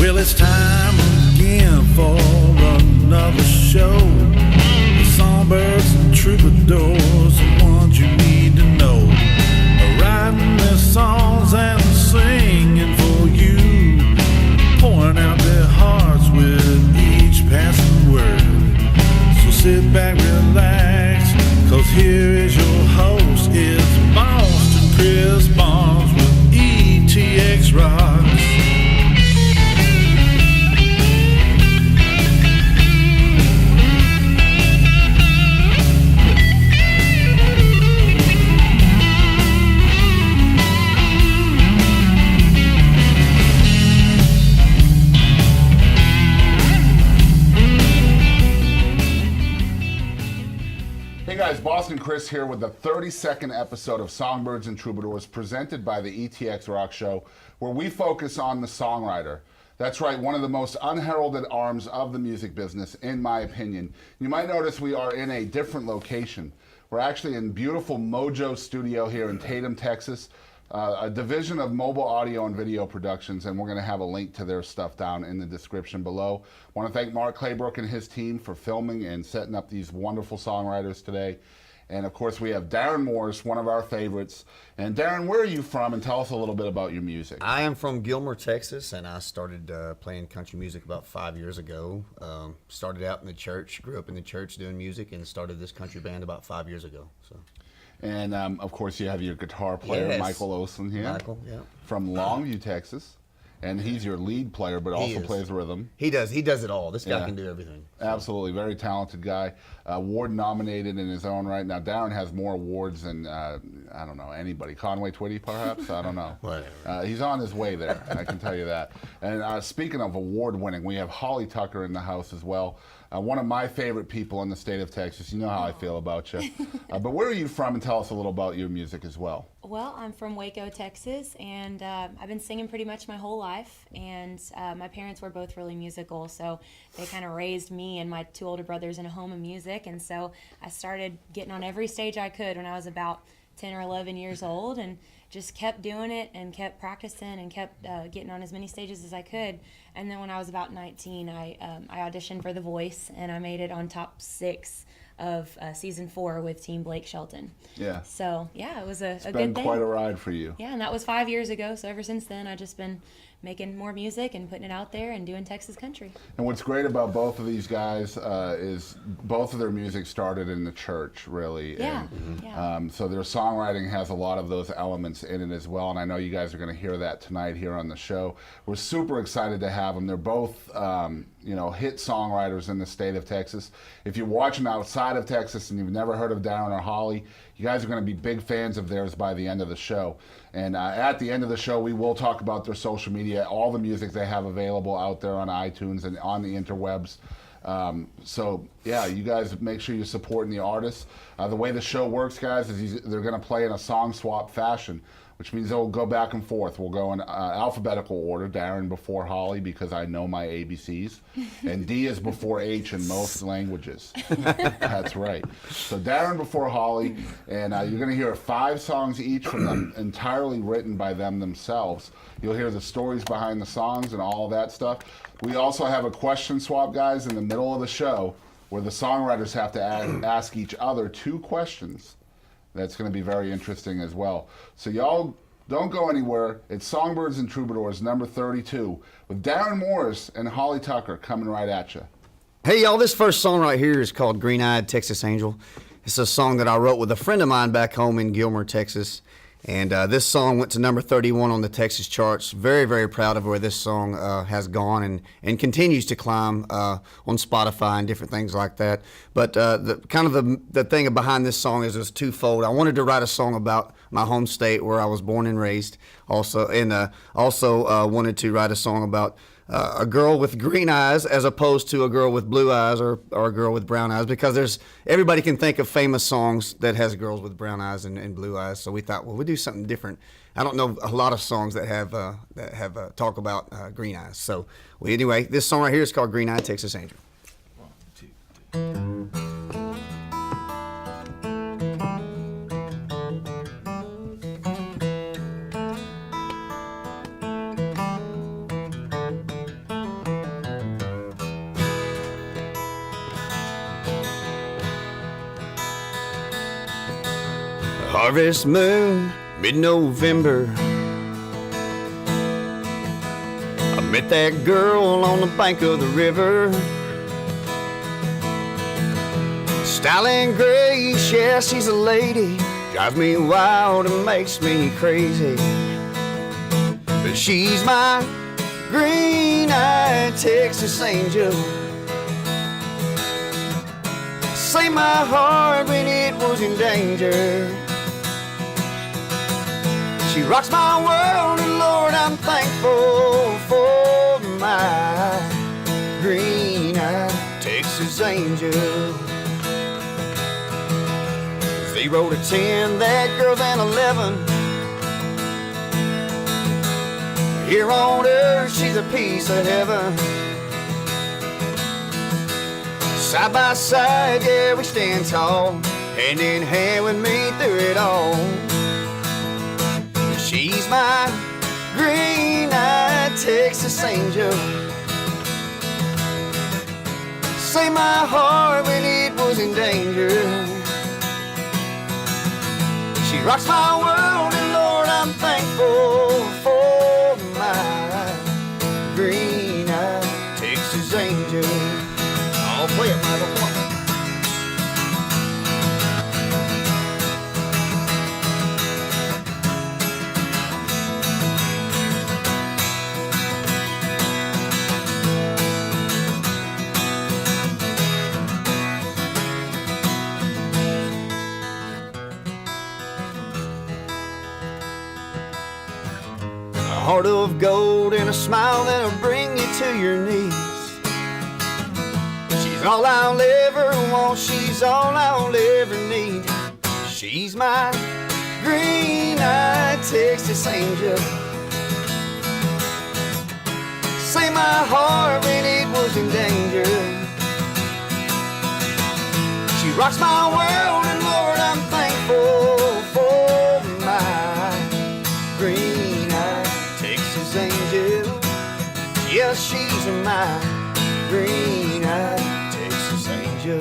Well, it's time again for another show. The Songbirds and Troubadours, the ones you need to know, are writing their songs and singing for you, pouring out their hearts with each passing word. So sit back, relax, cause here is your host, it's Boston Chris Barnes with ETX ROCKS. Hey guys, Boston Chris here with the 32nd episode of Songbirds and Troubadours presented by the ETX ROCKS Show, where we focus on the songwriter. That's right, one of the most unheralded arms of the music business, in my opinion. You might notice we are in a different location. We're actually in beautiful Mojo Studio here in Tatum, Texas, a division of mobile audio and video productions, and we're going to have a link to their stuff down in the description below. I want to thank Mark Claybrook and his team for filming and setting up these wonderful songwriters today. And of course we have Darrin Morris, one of our favorites. And Darrin, where are you from? And tell us a little bit about your music. I am from Gilmer, Texas, and I started playing country music about 5 years ago. Started out in the church, grew up in the church doing music, and started this country band about 5 years ago. So. And of course you have your guitar player, Yes. Michael Olson here. Michael, yeah. From Longview, Texas. And he's your lead player, but also plays rhythm. He does it all. This guy Yeah. can do everything. So. Absolutely, very talented guy. Award nominated in his own right. Now, Darrin has more awards than, I don't know, anybody. Conway Twitty, perhaps? I don't know. Whatever. He's on his way there, I can tell you that. And speaking of award winning, we have Holly Tucker in the house as well. One of my favorite people in the state of Texas. You know how I feel about you. But where are you from? And tell us a little about your music as well. Well, I'm from Waco, Texas, and I've been singing pretty much my whole life. And my parents were both really musical, so they kind of raised me and my two older brothers in a home of music. And so I started getting on every stage I could when I was about 10 or 11 years old, and just kept doing it and kept practicing and kept getting on as many stages as I could. And then when I was about 19, I auditioned for The Voice, and I made it on top 6 of season 4 with Team Blake Shelton. Yeah. So yeah, it was a good thing. It's been quite a ride for you. Yeah, and that was 5 years ago. So ever since then, I've just been making more music and putting it out there and doing Texas country. And what's great about both of these guys is both of their music started in the church, really. Yeah. And, so their songwriting has a lot of those elements in it as well. And I know you guys are going to hear that tonight here on the show. We're super excited to have them. They're both, hit songwriters in the state of Texas. If you're watching outside of Texas and you've never heard of Darrin or Holly, you guys are going to be big fans of theirs by the end of the show. And at the end of the show, we will talk about their social media, all the music they have available out there on iTunes and on the interwebs. So yeah, you guys make sure you're supporting the artists. The way the show works, guys, is they're going to play in a song swap fashion, which means they'll go back and forth. We'll go in alphabetical order, Darrin before Holly, because I know my ABCs, and D is before H in most languages. That's right. So Darrin before Holly, and you're going to hear 5 songs each from them, entirely written by them themselves. You'll hear the stories behind the songs and all of that stuff. We also have a question swap, guys, in the middle of the show, where the songwriters have to ask each other 2 questions. That's going to be very interesting as well. So y'all don't go anywhere. It's Songbirds and Troubadours number 32 with Darrin Morris and Holly Tucker coming right at you. Hey, y'all, this first song right here is called Green-Eyed Texas Angel. It's a song that I wrote with a friend of mine back home in Gilmer, Texas. And this song went to number 31 on the Texas charts. Very, very proud of where this song has gone and continues to climb on Spotify and different things like that. But the thing behind this song is twofold. I wanted to write a song about my home state where I was born and raised. Also wanted to write a song about a girl with green eyes as opposed to a girl with blue eyes or a girl with brown eyes, because everybody can think of famous songs that has girls with brown eyes and blue eyes. So we thought, well, we'll do something different. I don't know a lot of songs that have talk about green eyes. So anyway, this song right here is called Green-Eyed Texas Angel. 1, 2, 3. Harvest moon, mid-November. I met that girl on the bank of the river. Styling grace, yeah, she's a lady. Drives me wild and makes me crazy. But she's my green-eyed Texas angel. Saved my heart when it was in danger. She rocks my world, and Lord, I'm thankful for my green-eyed Texas angel. 0 to 10, that girl's an 11. Here on earth, she's a piece of heaven. Side by side, yeah, we stand tall, hand in hand with me through it all. She's my green-eyed Texas angel. Saved my heart when it was in danger. She rocks my world, and Lord, I'm thankful for my green-eyed Texas angel. I'll play it, Michael. Come on. A heart of gold and a smile that'll bring you to your knees. She's all I'll ever want, she's all I'll ever need. She's my green-eyed Texas angel. Saved my heart when it was in danger. She rocks my world, and Lord, I'm thankful for my green-eyed Texas angel. Yes, she's my green-eyed Texas angel.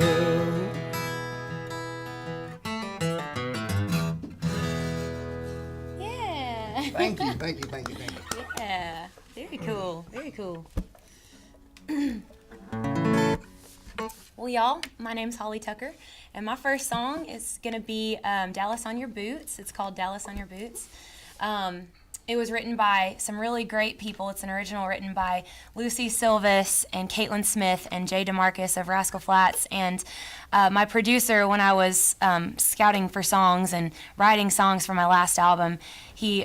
Yeah. Thank you, thank you, thank you, thank you. Yeah. Very cool. Very cool. Well, y'all, my name's Holly Tucker, and my first song is going to be Dallas on Your Boots. It's called Dallas on Your Boots. It was written by some really great people. It's an original written by Lucy Silvis and Caitlin Smith and Jay DeMarcus of Rascal Flatts. And my producer, when I was scouting for songs and writing songs for my last album, he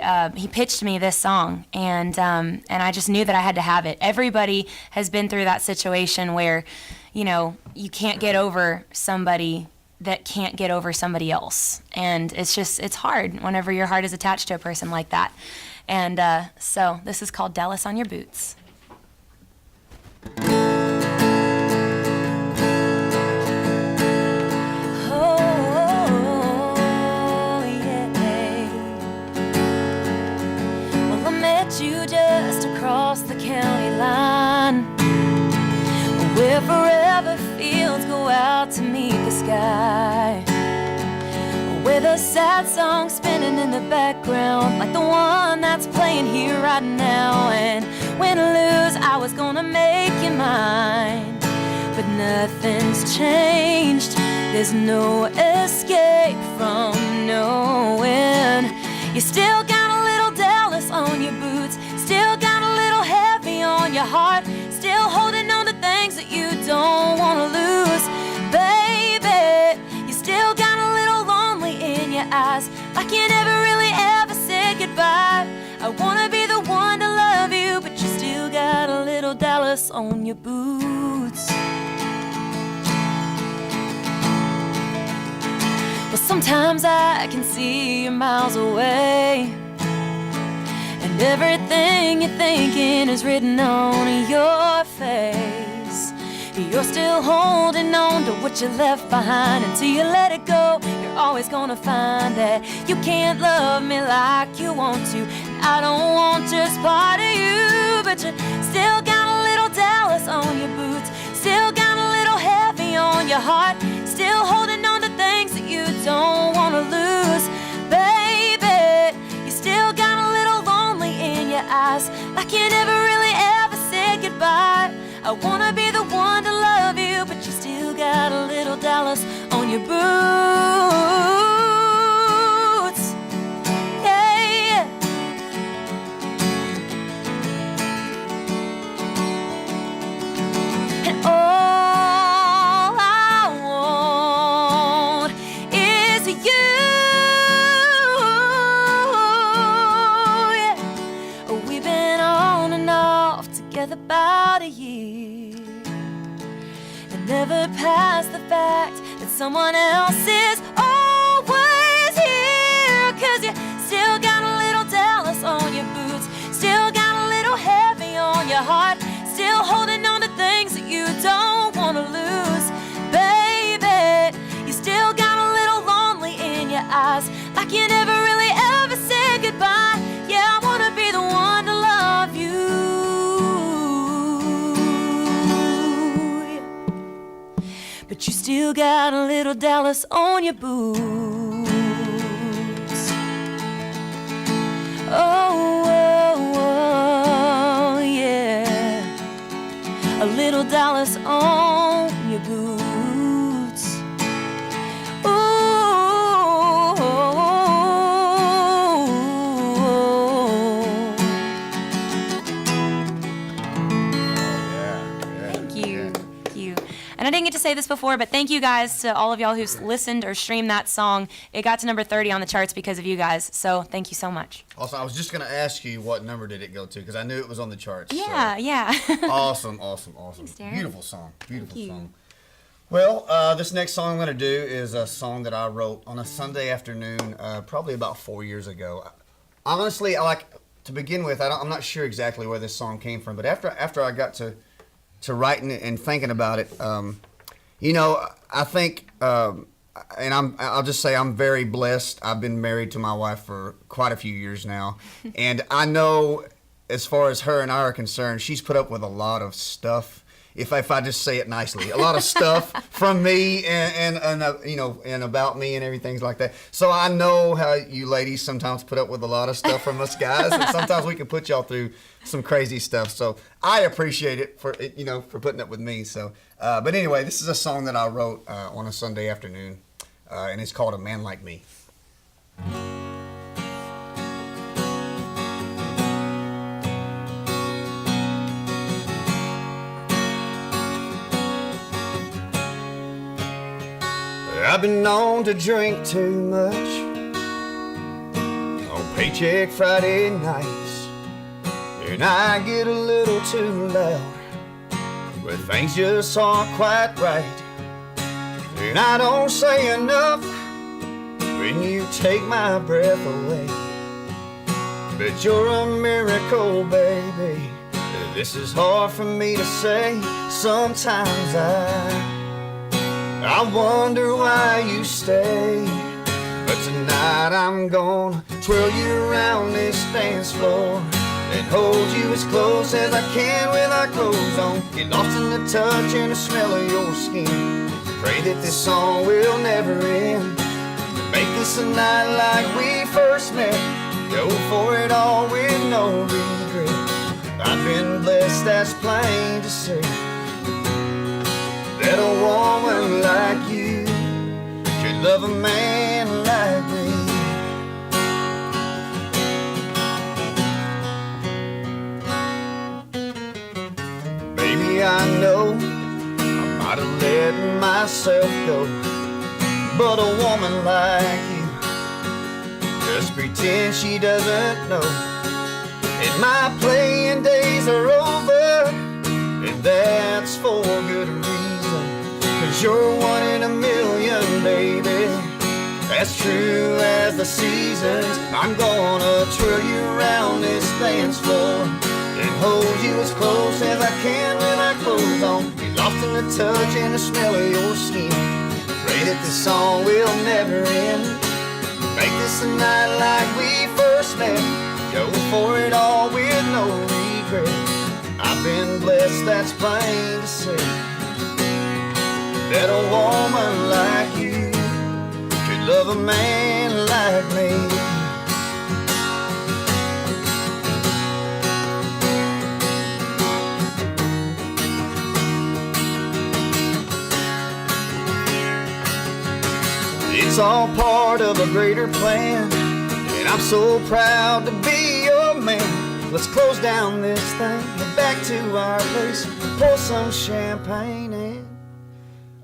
pitched me this song, and I just knew that I had to have it. Everybody has been through that situation where, you know, you can't get over somebody that can't get over somebody else. And it's hard whenever your heart is attached to a person like that. And so this is called Dallas on Your Boots. Oh, yeah. Well, I met you just across the county line, where forever fields go out to meet the sky, with a sad song spinning in the background, like the one that's playing here right now. And win or lose, I was gonna make you mine, but nothing's changed. There's no escape from knowing you still got a little Dallas on your boots, still got a little heavy on your heart, still holding on to things that you don't wanna lose, baby. You still got a little lonely in your eyes, like you never really ever said goodbye. I wanna be the one to love you, but you still got a little Dallas on your boots. Well, sometimes I can see you miles away, and everything you're thinking is written on your face. You're still holding on to what you left behind. Until you let it go, you're always gonna find that you can't love me like you want to. And I don't want just part of you, but you still got a little Dallas on your boots, still got a little heavy on your heart, still holding on to things that you don't wanna lose, eyes, like you never really ever said goodbye. I wanna be the one to love you, but you still got a little Dallas on your boots. Yeah. And all I want is you. Yeah. We've been on and off together about a year, and never past the fact that someone else is always here. 'Cause you still got a little Dallas on your boots, still got a little heavy on your heart, still holding on to things that you don't want to lose. Baby, you still got a little lonely in your eyes, like you never really ever said goodbye. Yeah, I want to be the one to love you. But you still got a little Dallas on your boots. Oh, oh, oh, yeah. A little Dallas on your boots. Ooh, oh, Thank you. Thank you. And I didn't get to say this before, but thank you guys to all of y'all who's listened or streamed that song. It got to number 30 on the charts because of you guys, so thank you so much. Also, I was just going to ask you what number did it go to, because I knew it was on the charts. Yeah, yeah. Awesome. Thanks, Darrin. Beautiful song. Beautiful Thank you. song. Well, this next song I'm going to do is a song that I wrote on a Sunday afternoon, probably about 4 years ago. Honestly, to begin with, I'm not sure exactly where this song came from, but after I got to writing it and thinking about it, you know, I think, and I'll just say I'm very blessed. I've been married to my wife for quite a few years now, and I know, as far as her and I are concerned, she's put up with a lot of stuff. If I just say it nicely, a lot of stuff from me and you know, and about me and everything like that. So I know how you ladies sometimes put up with a lot of stuff from us guys, and sometimes we can put y'all through some crazy stuff. So I appreciate it for putting up with me. So, but anyway, this is a song that I wrote on a Sunday afternoon, and it's called "A Man Like Me." I've been known to drink too much on paycheck Friday nights, and I get a little too loud when things just aren't quite right, and I don't say enough when you take my breath away. But you're a miracle, baby. This is hard for me to say. Sometimes I wonder why you stay. But tonight I'm gonna twirl you around this dance floor and hold you as close as I can with our clothes on. Get lost in the touch and the smell of your skin. Pray that this song will never end. Make this a night like we first met. Go for it all with no regret. I've been blessed, that's plain to see, that a woman like you could love a man like me. Baby, I know I might have let myself go, but a woman like you just pretend she doesn't know. And my playing days are over, and that's for good reason. 'Cause you're one in a million, baby, as true as the seasons. I'm gonna twirl you around this dance floor and hold you as close as I can with our clothes on. Be lost in the touch and the smell of your skin. Pray that this song will never end. Make this a night like we first met. Go for it all with no regret. I've been blessed, that's plain to see, that a woman like you could love a man like me. It's all part of a greater plan, and I'm so proud to be your man. Let's close down this thing, head back to our place, pour some champagne in.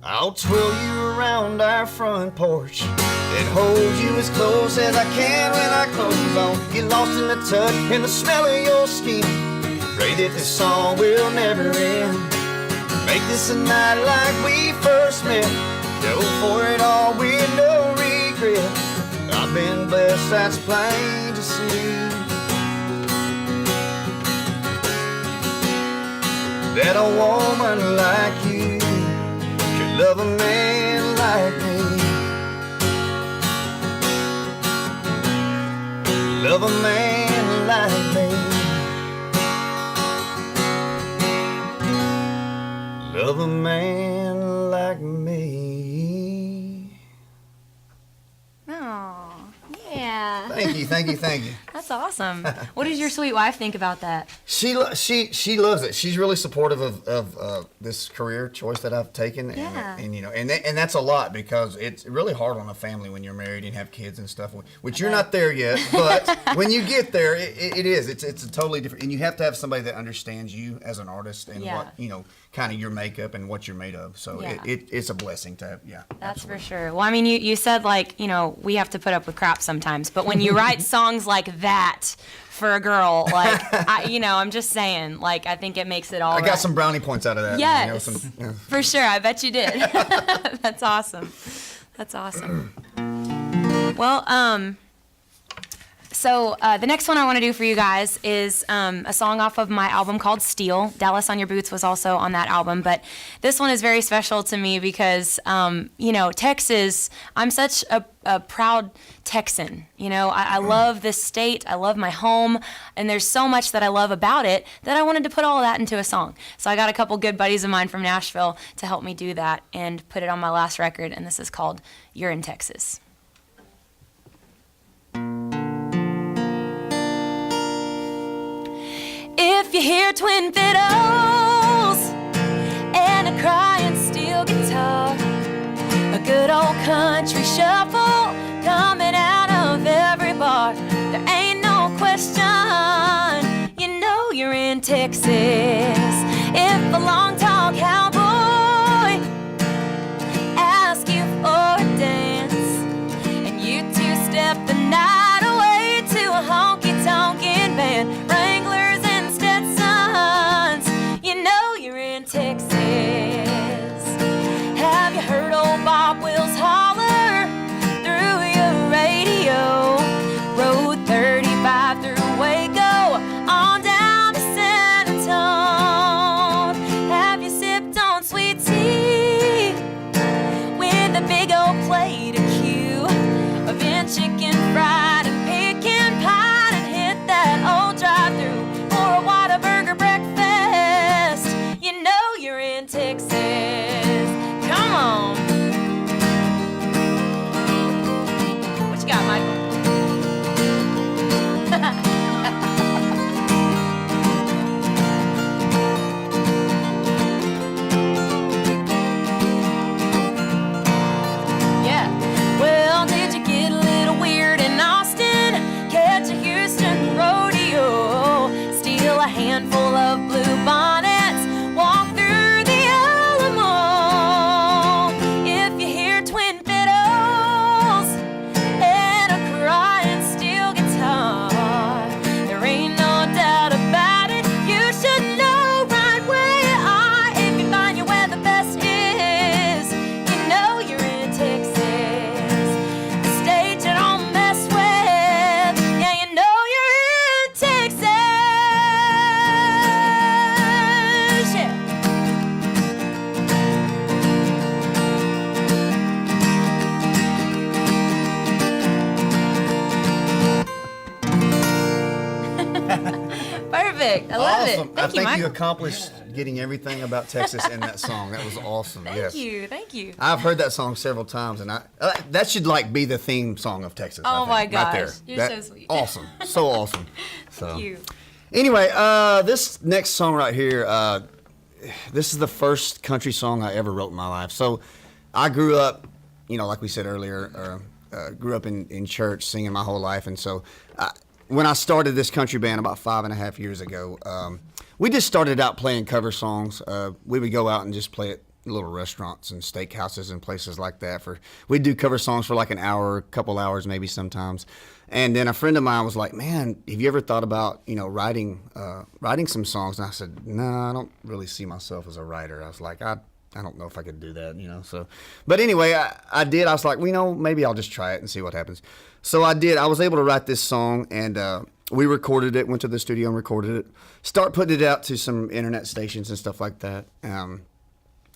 I'll twirl you around our front porch and hold you as close as I can when I close on. Get lost in the touch and the smell of your skin. Pray that this song will never end. Make this a night like we first met. Go for it all with no regret. I've been blessed, that's plain to see. That a woman like you could love a man like me. Love a man like me. Love a man like me. Oh, yeah. Thank you, thank you, thank you. That's awesome. What does your sweet wife think about that? She loves it. She's really supportive of this career choice that I've taken, and, Yeah. and you know, and that's a lot because it's really hard on a family when you're married and have kids and stuff. Which you're not there yet, but when you get there, it is. It's a totally different, and you have to have somebody that understands you as an artist and Yeah. what kind of your makeup and what you're made of. So Yeah. it's a blessing to have. Yeah, That's absolutely. for sure. Well, I mean, you said we have to put up with crap sometimes, but when you write songs like that for a girl, I'm just saying, I think it makes it all I right. got some brownie points out of that. Yes, Yeah. for sure. I bet you did. That's awesome. That's awesome. Well, so the next one I want to do for you guys is a song off of my album called Steel. Dallas on Your Boots was also on that album, but this one is very special to me because, Texas, I'm such a proud Texan. I love this state, I love my home, and there's so much that I love about it that I wanted to put all of that into a song. So I got a couple good buddies of mine from Nashville to help me do that and put it on my last record, and this is called You're in Texas. If you hear twin fiddles and a crying steel guitar, a good old country shuffle coming out of every bar, there ain't no question, you know you're in Texas. If a long tall cowboy asks you for a dance and you two-step the night away to a honky-tonkin' band, Wranglers and Stetsons, you know you're in Texas. Have you heard old Bob Wills holler through your radio? Road 35 through Waco, on down to San Antone. Have you sipped on sweet tea with a big old plate of Q, of in chicken fried and pecan pie, and hit that old drive-thru for a Whataburger breakfast? You know you're in Texas. Come on. What you got, Michael? Yeah. Well, did you get a little weird in Austin? Catch a Houston rodeo, steal a handful of blue bonnets, walk through the Alamo. If you hear twin fiddles and a crying steel guitar, there ain't no doubt about it, you should know right where you are. If you find you where the best is, you know you're in Texas. The state you don't mess with, yeah, you know you're in Texas. Yeah. Perfect. I love Awesome. it. I Thank you, think you Michael. accomplished getting everything about Texas in that song. That was awesome. Thank you. Thank you. I've heard that song several times, and that should be the theme song of Texas. I Oh think, my right gosh. there. You're so sweet. Awesome, so awesome. So Thank you. anyway, this next song right here, this is the first country song I ever wrote in my life. So I grew up like we said earlier, grew up in church singing my whole life. And so when I started this country band about 5.5 years ago, we just started out playing cover songs. We would go out and just play at little restaurants and steakhouses and places like that. We'd do cover songs for like an hour, a couple hours maybe sometimes. And then a friend of mine was like, man, have you ever thought about, writing some songs? And I said, no, I don't really see myself as a writer. I was like, I don't know if I could do that, so. But anyway, I did. I was like, maybe I'll just try it and see what happens. So I did. I was able to write this song, and we recorded it, went to the studio and recorded it, start putting it out to some internet stations and stuff like that.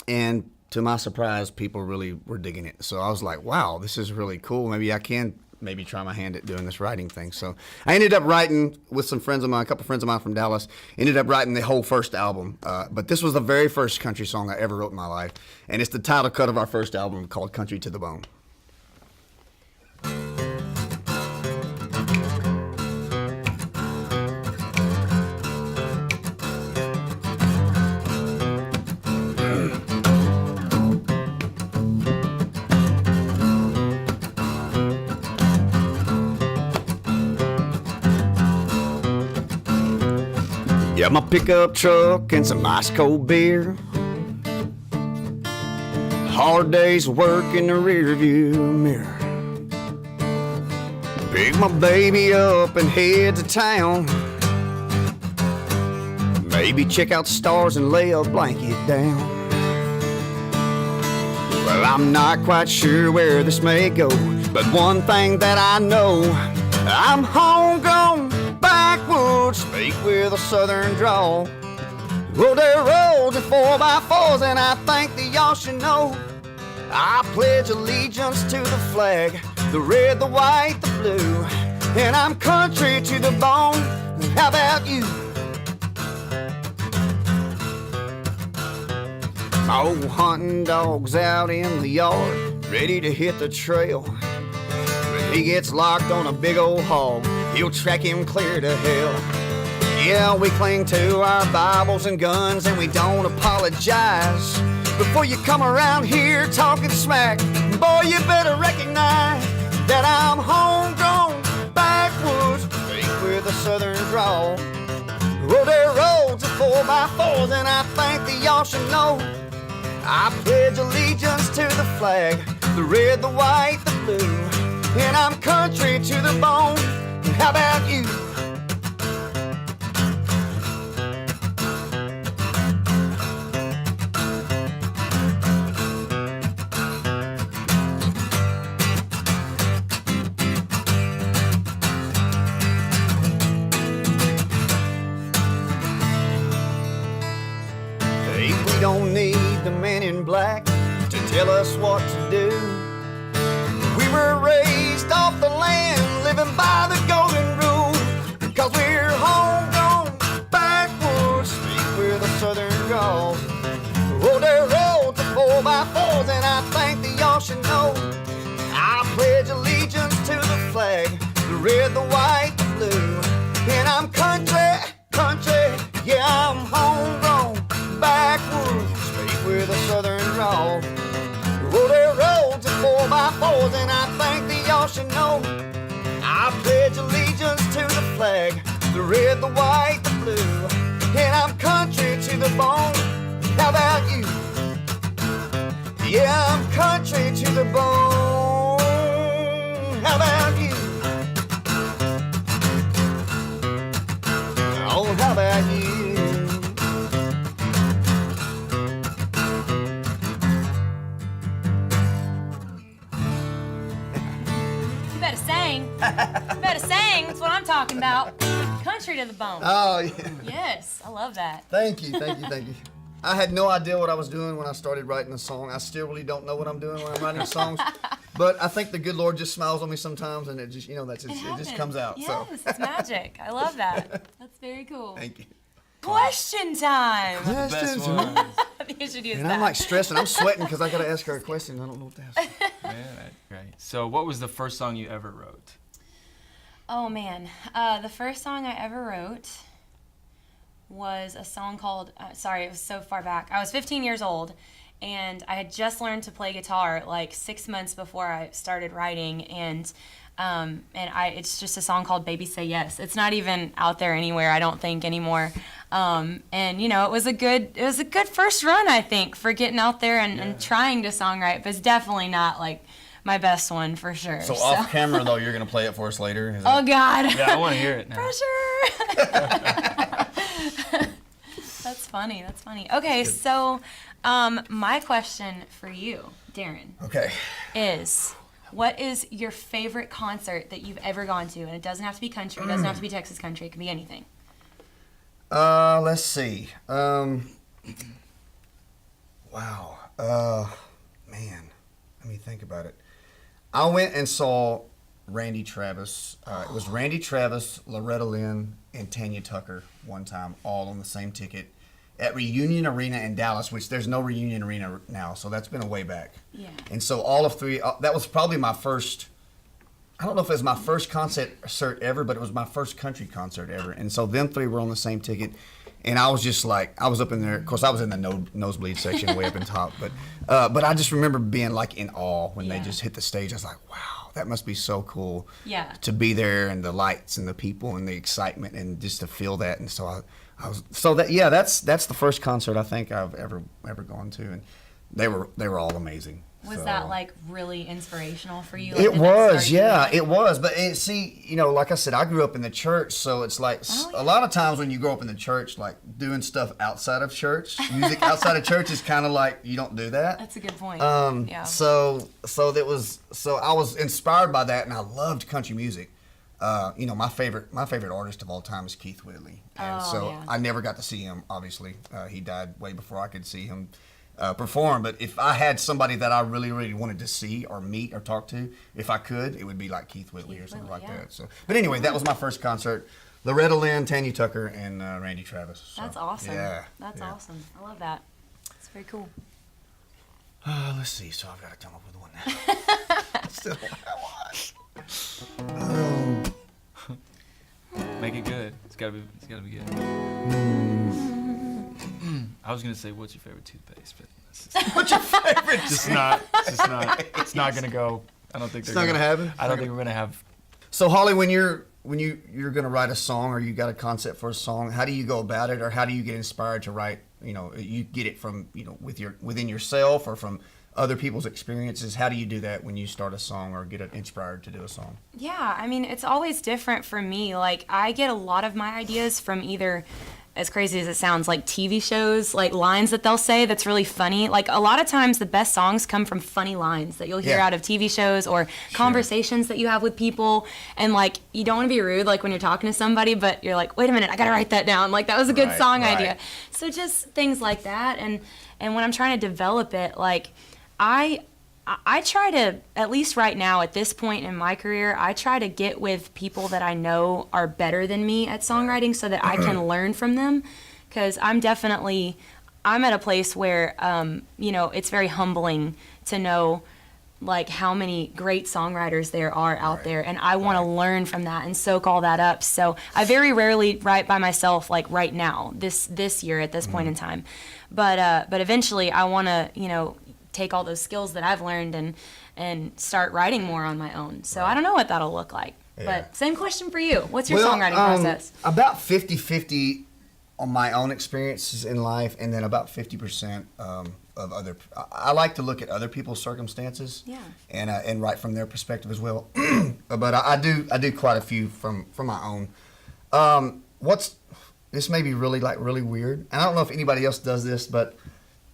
And to my surprise, people really were digging it. So I was like, wow, this is really cool. Maybe I can try my hand at doing this writing thing. So I ended up writing with some friends of mine, a couple friends of mine from Dallas, ended up writing the whole first album. But this was the very first country song I ever wrote in my life. And it's the title cut of our first album called Country to the Bone. Got my pickup truck and some ice cold beer. Hard day's work in the rear view mirror. Pick my baby up and head to town. Maybe check out the stars and lay a blanket down. Well, I'm not quite sure where this may go, but one thing that I know, I'm homegrown, backwoods, speak with a southern drawl. Well, there roads and 4x4s, and I think that y'all should know I pledge allegiance to the flag, the red, the white, the blue, and I'm country to the bone. How about you? My old hunting dog's out in the yard, ready to hit the trail. When he gets locked on a big old hog, he'll track him clear to hell. Yeah, we cling to our Bibles and guns, and we don't apologize. Before you come around here talking smack, boy, you better recognize that I'm homegrown, backwoods, speak with a southern drawl. Well, there roads and 4x4s, and I think that y'all should know I pledge allegiance to the flag, the red, the white, the blue, and I'm country to the bone. How about you? We don't need the men in black to tell us what to do. We were raised off the land, living by the golden rule. Cause we're homegrown, backwoods, speak with a southern drawl. Oh, there roads and 4x4s, and I think that y'all should know I pledge allegiance to the flag, the red, the white, the blue, and I'm country, yeah, I'm homegrown, backwoods, speak with a southern drawl. Oh, there roads and 4x4s, and I think that y'all should know I pledge allegiance to the flag, the red, the white, the blue, and I'm country to the bone. How about you? Yeah, I'm country to the bone. How about you? Oh, how about you? You better sing. You better sing. That's what I'm talking about. Country to the bone. Oh, yeah. Yes, I love that. Thank you. I had no idea what I was doing when I started writing a song. I still really don't know what I'm doing when I'm writing songs. But I think the good Lord just smiles on me sometimes, and it just, it just comes out. Yes, So. it's magic. I love that. That's very cool. Thank you. Question time. Best one. I think you should use And that. I'm like stressing. I'm sweating because I got to ask her a question. I don't know what to ask her. Yeah, right. So, what was the first song you ever wrote? Oh man, the first song I ever wrote was a song called, sorry, it was so far back. I was 15 years old, and I had just learned to play guitar like 6 months before I started writing, and it's just a song called Baby Say Yes. It's not even out there anywhere, I don't think, anymore. And it was a good first run, I think, for getting out there and trying to songwrite, but it's definitely not like my best one for sure. So off camera though, you're gonna play it for us later. Oh God. Yeah, I want to hear it now. Pressure. That's funny. Okay, so my question for you, Darrin, is what is your favorite concert that you've ever gone to? And it doesn't have to be country. It doesn't have to be Texas country. It can be anything. Let's see. Wow. Man, let me think about it. I went and saw Randy Travis. It was Randy Travis, Loretta Lynn, and Tanya Tucker one time, all on the same ticket at Reunion Arena in Dallas, which there's no Reunion Arena now, so that's been a way back. Yeah. And so all of three, that was probably my first, I don't know if it was my first concert ever, but it was my first country concert ever. And so them three were on the same ticket. And I was just like, I was up in there. Of course, I was in the nosebleed section way up in top. But I just remember being like in awe when they just hit the stage. I was like, wow, that must be so cool. Yeah. To be there and the lights and the people and the excitement and just to feel that. And so that's the first concert I think I've ever gone to, and they were all amazing. Was that like really inspirational for you? It was, yeah, it was. But like I said, I grew up in the church, so it's like a lot of times when you grow up in the church, like doing stuff outside of church, music outside of church is kind of like you don't do that. That's a good point. Yeah. So I was inspired by that, and I loved country music. My favorite artist of all time is Keith Whitley, and I never got to see him. Obviously, he died way before I could see him perform. But if I had somebody that I really, really wanted to see or meet or talk to, if I could, it would be like Keith Whitley or something like that. So, but anyway, that was my first concert. Loretta Lynn, Tanya Tucker, and Randy Travis. So, that's awesome. Yeah, that's awesome. I love that. It's very cool. Let's see. So I've got to come up with one now. Still Make it good. It's gotta be good. I was gonna say, what's your favorite toothpaste? But what's your favorite? It's not gonna go. I don't think it's not gonna happen. I don't think we're gonna have. So Holly, when you're gonna write a song or you got a concept for a song, how do you go about it, or how do you get inspired to write? You get it from within yourself or from other people's experiences. How do you do that when you start a song or get inspired to do a song? Yeah, I mean, it's always different for me. Like, I get a lot of my ideas from either, as crazy as it sounds, like TV shows, like lines that they'll say that's really funny. Like, a lot of times the best songs come from funny lines that you'll hear out of TV shows or conversations that you have with people. And like, you don't want to be rude, like when you're talking to somebody, but you're like, wait a minute, I gotta write that down. Like, that was a good song idea. So just things like that. And when I'm trying to develop it, like, I try to, at least right now at this point in my career, I try to get with people that I know are better than me at songwriting so that I can learn from them, because I'm at a place where, it's very humbling to know like how many great songwriters there are out there, and I want to learn from that and soak all that up. So I very rarely write by myself, like right now, this year at this point in time, but eventually I want to, take all those skills that I've learned and start writing more on my own. So I don't know what that'll look like. But same question for you. What's your songwriting process? About 50-50 on my own experiences in life, and then about 50% of other. I like to look at other people's circumstances and write from their perspective as well. But I do quite a few from my own. This may be really weird, and I don't know if anybody else does this, but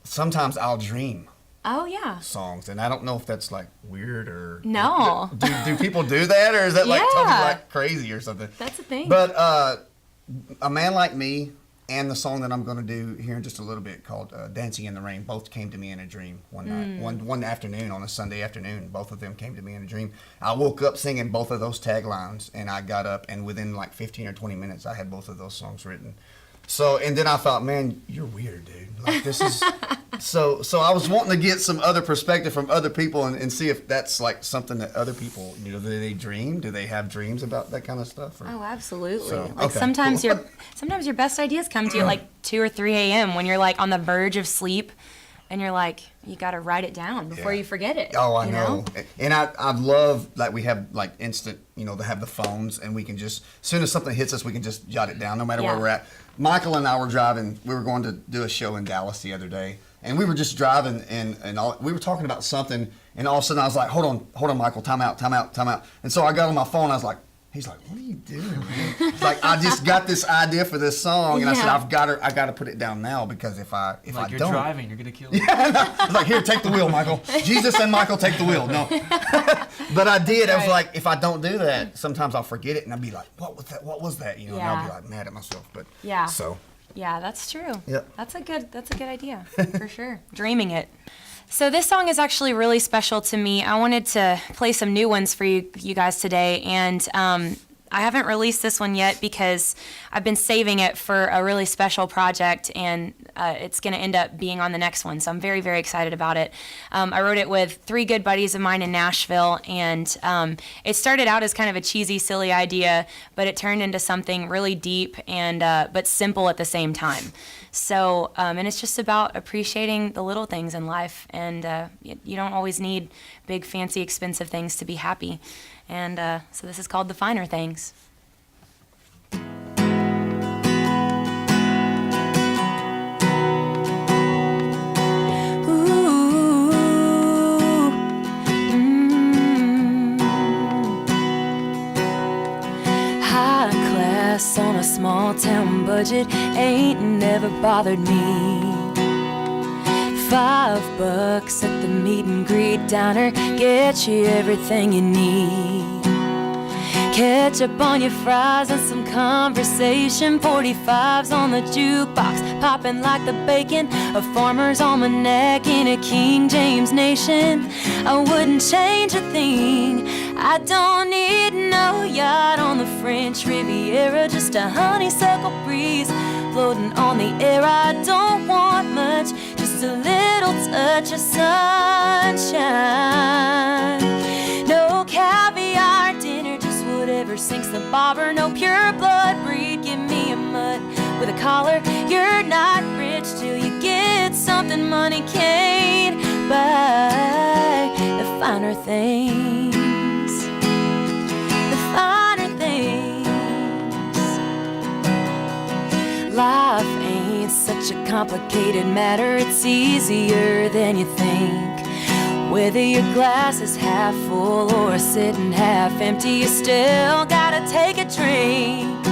sometimes I'll dream. Oh, yeah. Songs, and I don't know if that's like weird or no. Do people do that, or is that like totally like crazy or something? That's a thing. But A Man Like Me and the song that I'm going to do here in just a little bit called Dancing in the Rain both came to me in a dream one night, one afternoon on a Sunday afternoon. Both of them came to me in a dream. I woke up singing both of those taglines, and I got up, and within like 15 or 20 minutes, I had both of those songs written. So, and then I thought, man, you're weird, dude. Like, this is... So I was wanting to get some other perspective from other people and see if that's like something that other people, do they dream? Do they have dreams about that kind of stuff? Or? Oh, absolutely. So, like sometimes your best ideas come to you at like 2 or 3 a.m. when you're like on the verge of sleep, and you're like, you got to write it down before you forget it. Oh, I you know. And I love that we have like instant, they have the phones, and we can just, as soon as something hits us, we can just jot it down no matter where we're at. Michael and I were driving. We were going to do a show in Dallas the other day, and we were just driving, and we were talking about something, and all of a sudden I was like, hold on, Michael, time out. And so I got on my phone, I was like, he's like, what are you doing, man? It's like, I just got this idea for this song, and I said, I got to put it down now, because if I you're don't, driving, you're gonna kill it. I was like, here, take the wheel, Michael. Jesus and Michael, take the wheel. No, but I did. I was like, if I don't do that, sometimes I'll forget it, and I'll be like, what was that? And I'll be like mad at myself. But so. Yeah, that's true. Yep. That's a good idea for sure. Dreaming it. So this song is actually really special to me. I wanted to play some new ones for you guys today, and I haven't released this one yet because I've been saving it for a really special project, and it's going to end up being on the next one, so I'm very, very excited about it. I wrote it with 3 good buddies of mine in Nashville, and it started out as kind of a cheesy, silly idea, but it turned into something really deep and but simple at the same time. So, and it's just about appreciating the little things in life, and you don't always need big, fancy, expensive things to be happy. And so this is called The Finer Things. High class on a small town budget ain't never bothered me. $5 at the meet and greet diner gets you everything you need. Ketchup on your fries and some conversation. 45s on the jukebox, popping like the bacon. A farmer's almanac in a King James nation. I wouldn't change a thing. I don't need no yacht on the French Riviera. Just a honeysuckle breeze floating on the air. I don't want much, just a little touch of sunshine. No caviar dinner, just whatever sinks the bobber. No pure blood breed, give me a mutt with a collar. You're not rich till you get something money can't buy. The finer things, the finer things. Life ain't such a complicated matter, it's easier than you think. Whether your glass is half full or sitting half empty, you still gotta take a drink.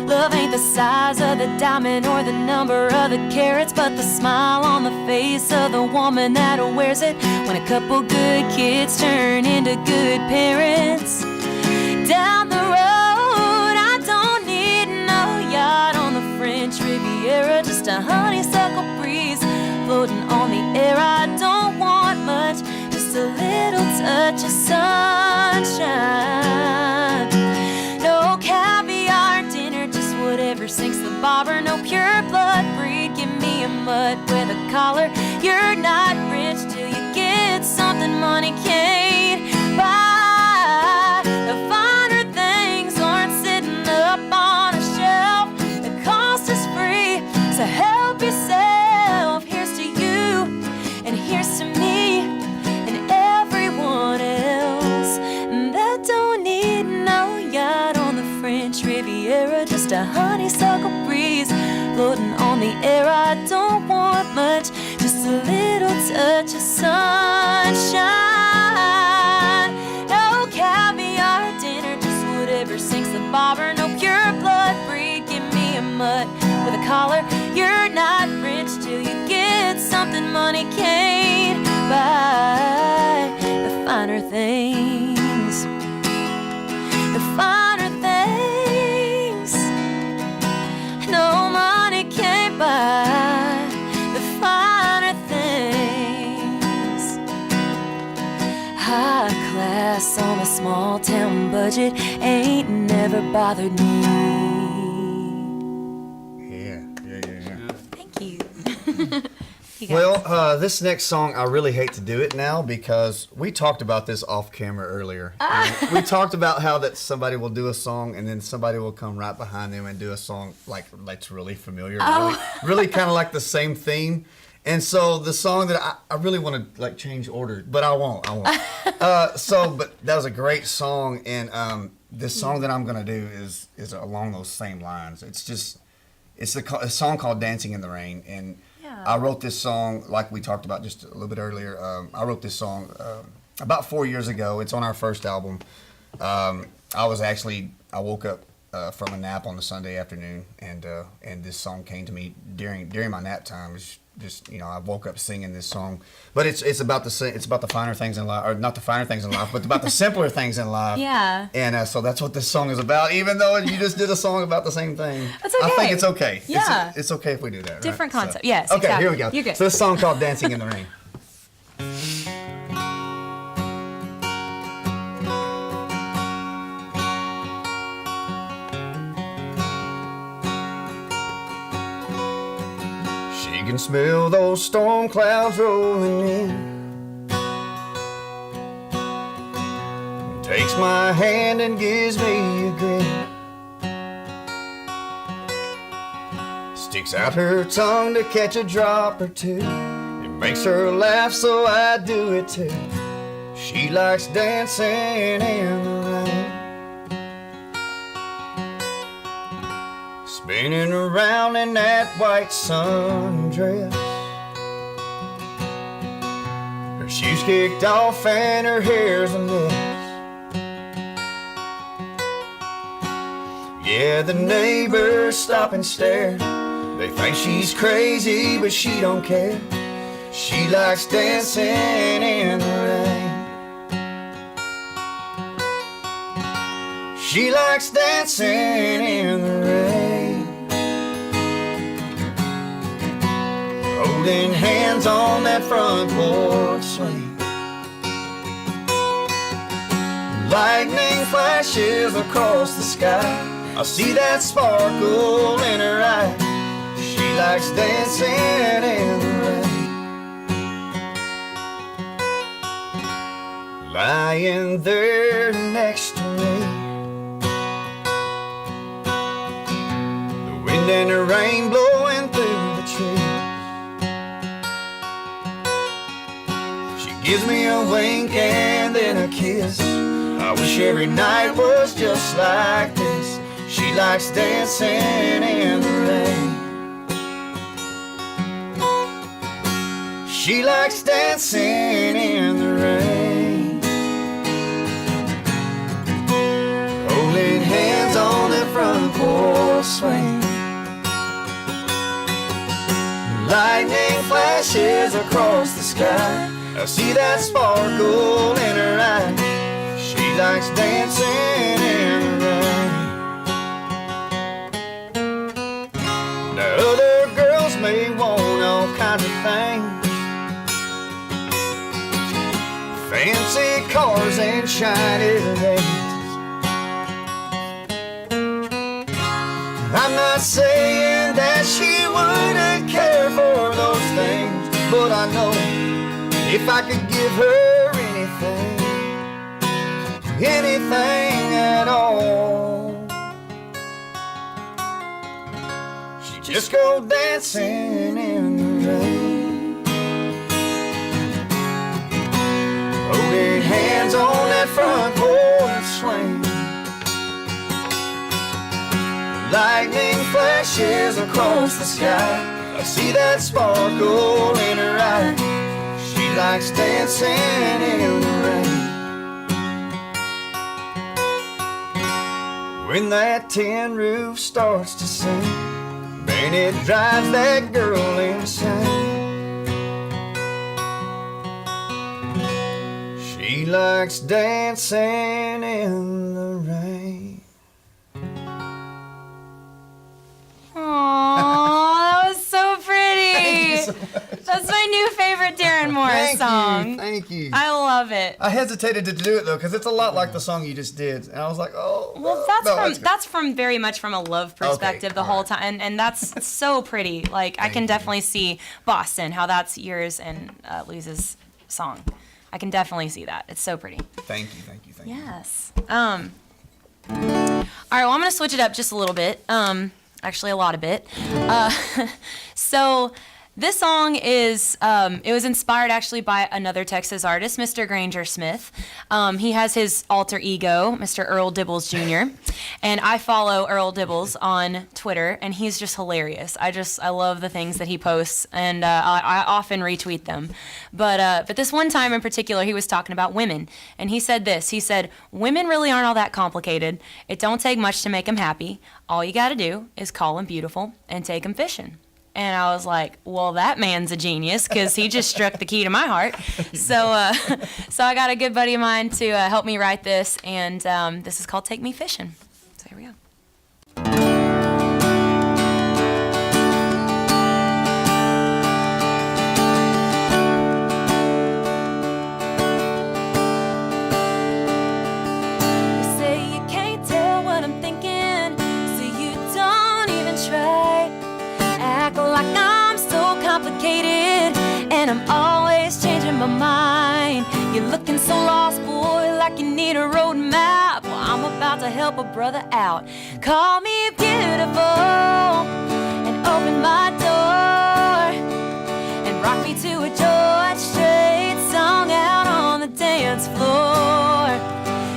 Love ain't the size of the diamond or the number of the carats, but the smile on the face of the woman that wears it. When a couple good kids turn into good parents. Down the road, I don't need no yacht on the French Riviera. Just a honeysuckle breeze floating on the air. I don't want much, just a little touch of sunshine. No caviar dinner, just whatever sinks the bobber. No pure blood breed, give me a mutt with a collar. You're not rich till you get something money can't buy. The finer things aren't sitting up on a shelf. The cost is free, so help yourself. Here's to you, and here's to me, and everyone else that don't need no yacht on the French Riviera. Just a honeysuckle breeze floating on the air. I don't want much, just a little touch of sunshine. No caviar dinner, just whatever sinks the bobber. No pure blood breed, give me a mutt with a collar. You're not rich till you get something money can't buy. The finer things, the finer things. No money can't buy. The finer things. High class on a small town budget ain't never bothered me. Yeah. Thank you. You guys. Well, this next song, I really hate to do it now because we talked about this off camera earlier. We talked about how that somebody will do a song and then somebody will come right behind them and do a song like that's really familiar, really kind of like the same theme. And so the song that I really want to like change order, but I won't. But that was a great song, and this song that I'm gonna do is along those same lines. It's a song called "Dancing in the Rain," and I wrote this song like we talked about just a little bit earlier. I wrote this song about 4 years ago. It's on our first album. I woke up from a nap on the Sunday afternoon, and this song came to me during my nap time. It's just I woke up singing this song, but it's about the finer things in life, or not the finer things in life, but about the simpler things in life. Yeah. And so that's what this song is about. Even though you just did a song about the same thing, that's okay. I think it's okay. Yeah. It's okay if we do that. Different right? concept. Yes. Okay. Exactly. Here we go. You're good. So this song called "Dancing in the Rain." You can smell those storm clouds rolling in. Takes my hand and gives me a grin. Sticks out her tongue to catch a drop or two. It makes her laugh, so I do it too. She likes dancing in the rain. Spinning around in that white sundress. Her shoes kicked off and her hair's a mess. Yeah, the neighbors stop and stare. They think she's crazy, but she don't care. She likes dancing in the rain. She likes dancing in the rain. Holding hands on that front porch swing. Lightning flashes across the sky. I see that sparkle in her eye. She likes dancing in the rain. Lying there next to me, the wind and the rain blowing through the trees. Gives me a wink and then a kiss. I wish every night was just like this. She likes dancing in the rain. She likes dancing in the rain. Holding hands on that front porch swing. Lightning flashes across the sky. I see that sparkle in her eye. She likes dancing in the rain. Now other girls may want all kinds of things, fancy cars and shiny rings. I'm not saying that she wouldn't care for those things, but I know if I could give her anything at all, she'd just go dancing in the rain. Holding hands on that front porch swing. Lightning flashes across the sky. I see that sparkle in her eye. She likes dancing in the rain. When that tin roof starts to sing, man, it drives that girl insane. She likes dancing in the rain. Aww, that was so pretty. Thank you so much. That's my new favorite Darrin Morris song. Thank you. I love it. I hesitated to do it though, because it's a lot like the song you just did, and I was like, oh. Well, that's from very much from a love perspective the whole time, and that's so pretty. Like I can definitely see Boston, how that's yours and Luz's song. I can definitely see that. It's so pretty. Thank you. Yes. All right. Well, I'm gonna switch it up just a little bit. Actually, a lot of bit. So This song is, it was inspired actually by another Texas artist, Mr. Granger Smith. He has his alter ego, Mr. Earl Dibbles Jr., and I follow Earl Dibbles on Twitter, and he's just hilarious. I love the things that he posts, and I often retweet them. But this one time in particular, he was talking about women, and he said this. He said, women really aren't all that complicated. It don't take much to make them happy. All you got to do is call them beautiful and take them fishing. And I was like, well, that man's a genius, because he just struck the key to my heart. So so I got a good buddy of mine to help me write this, and this is called Take Me Fishing. So here we go. You say you can't tell what I'm thinking, so you don't even try. Act like I'm so complicated, and I'm always changing my mind. You're looking so lost, boy, like you need a road map. Well, I'm about to help a brother out. Call me beautiful and open my door and rock me to a George Strait song out on the dance floor.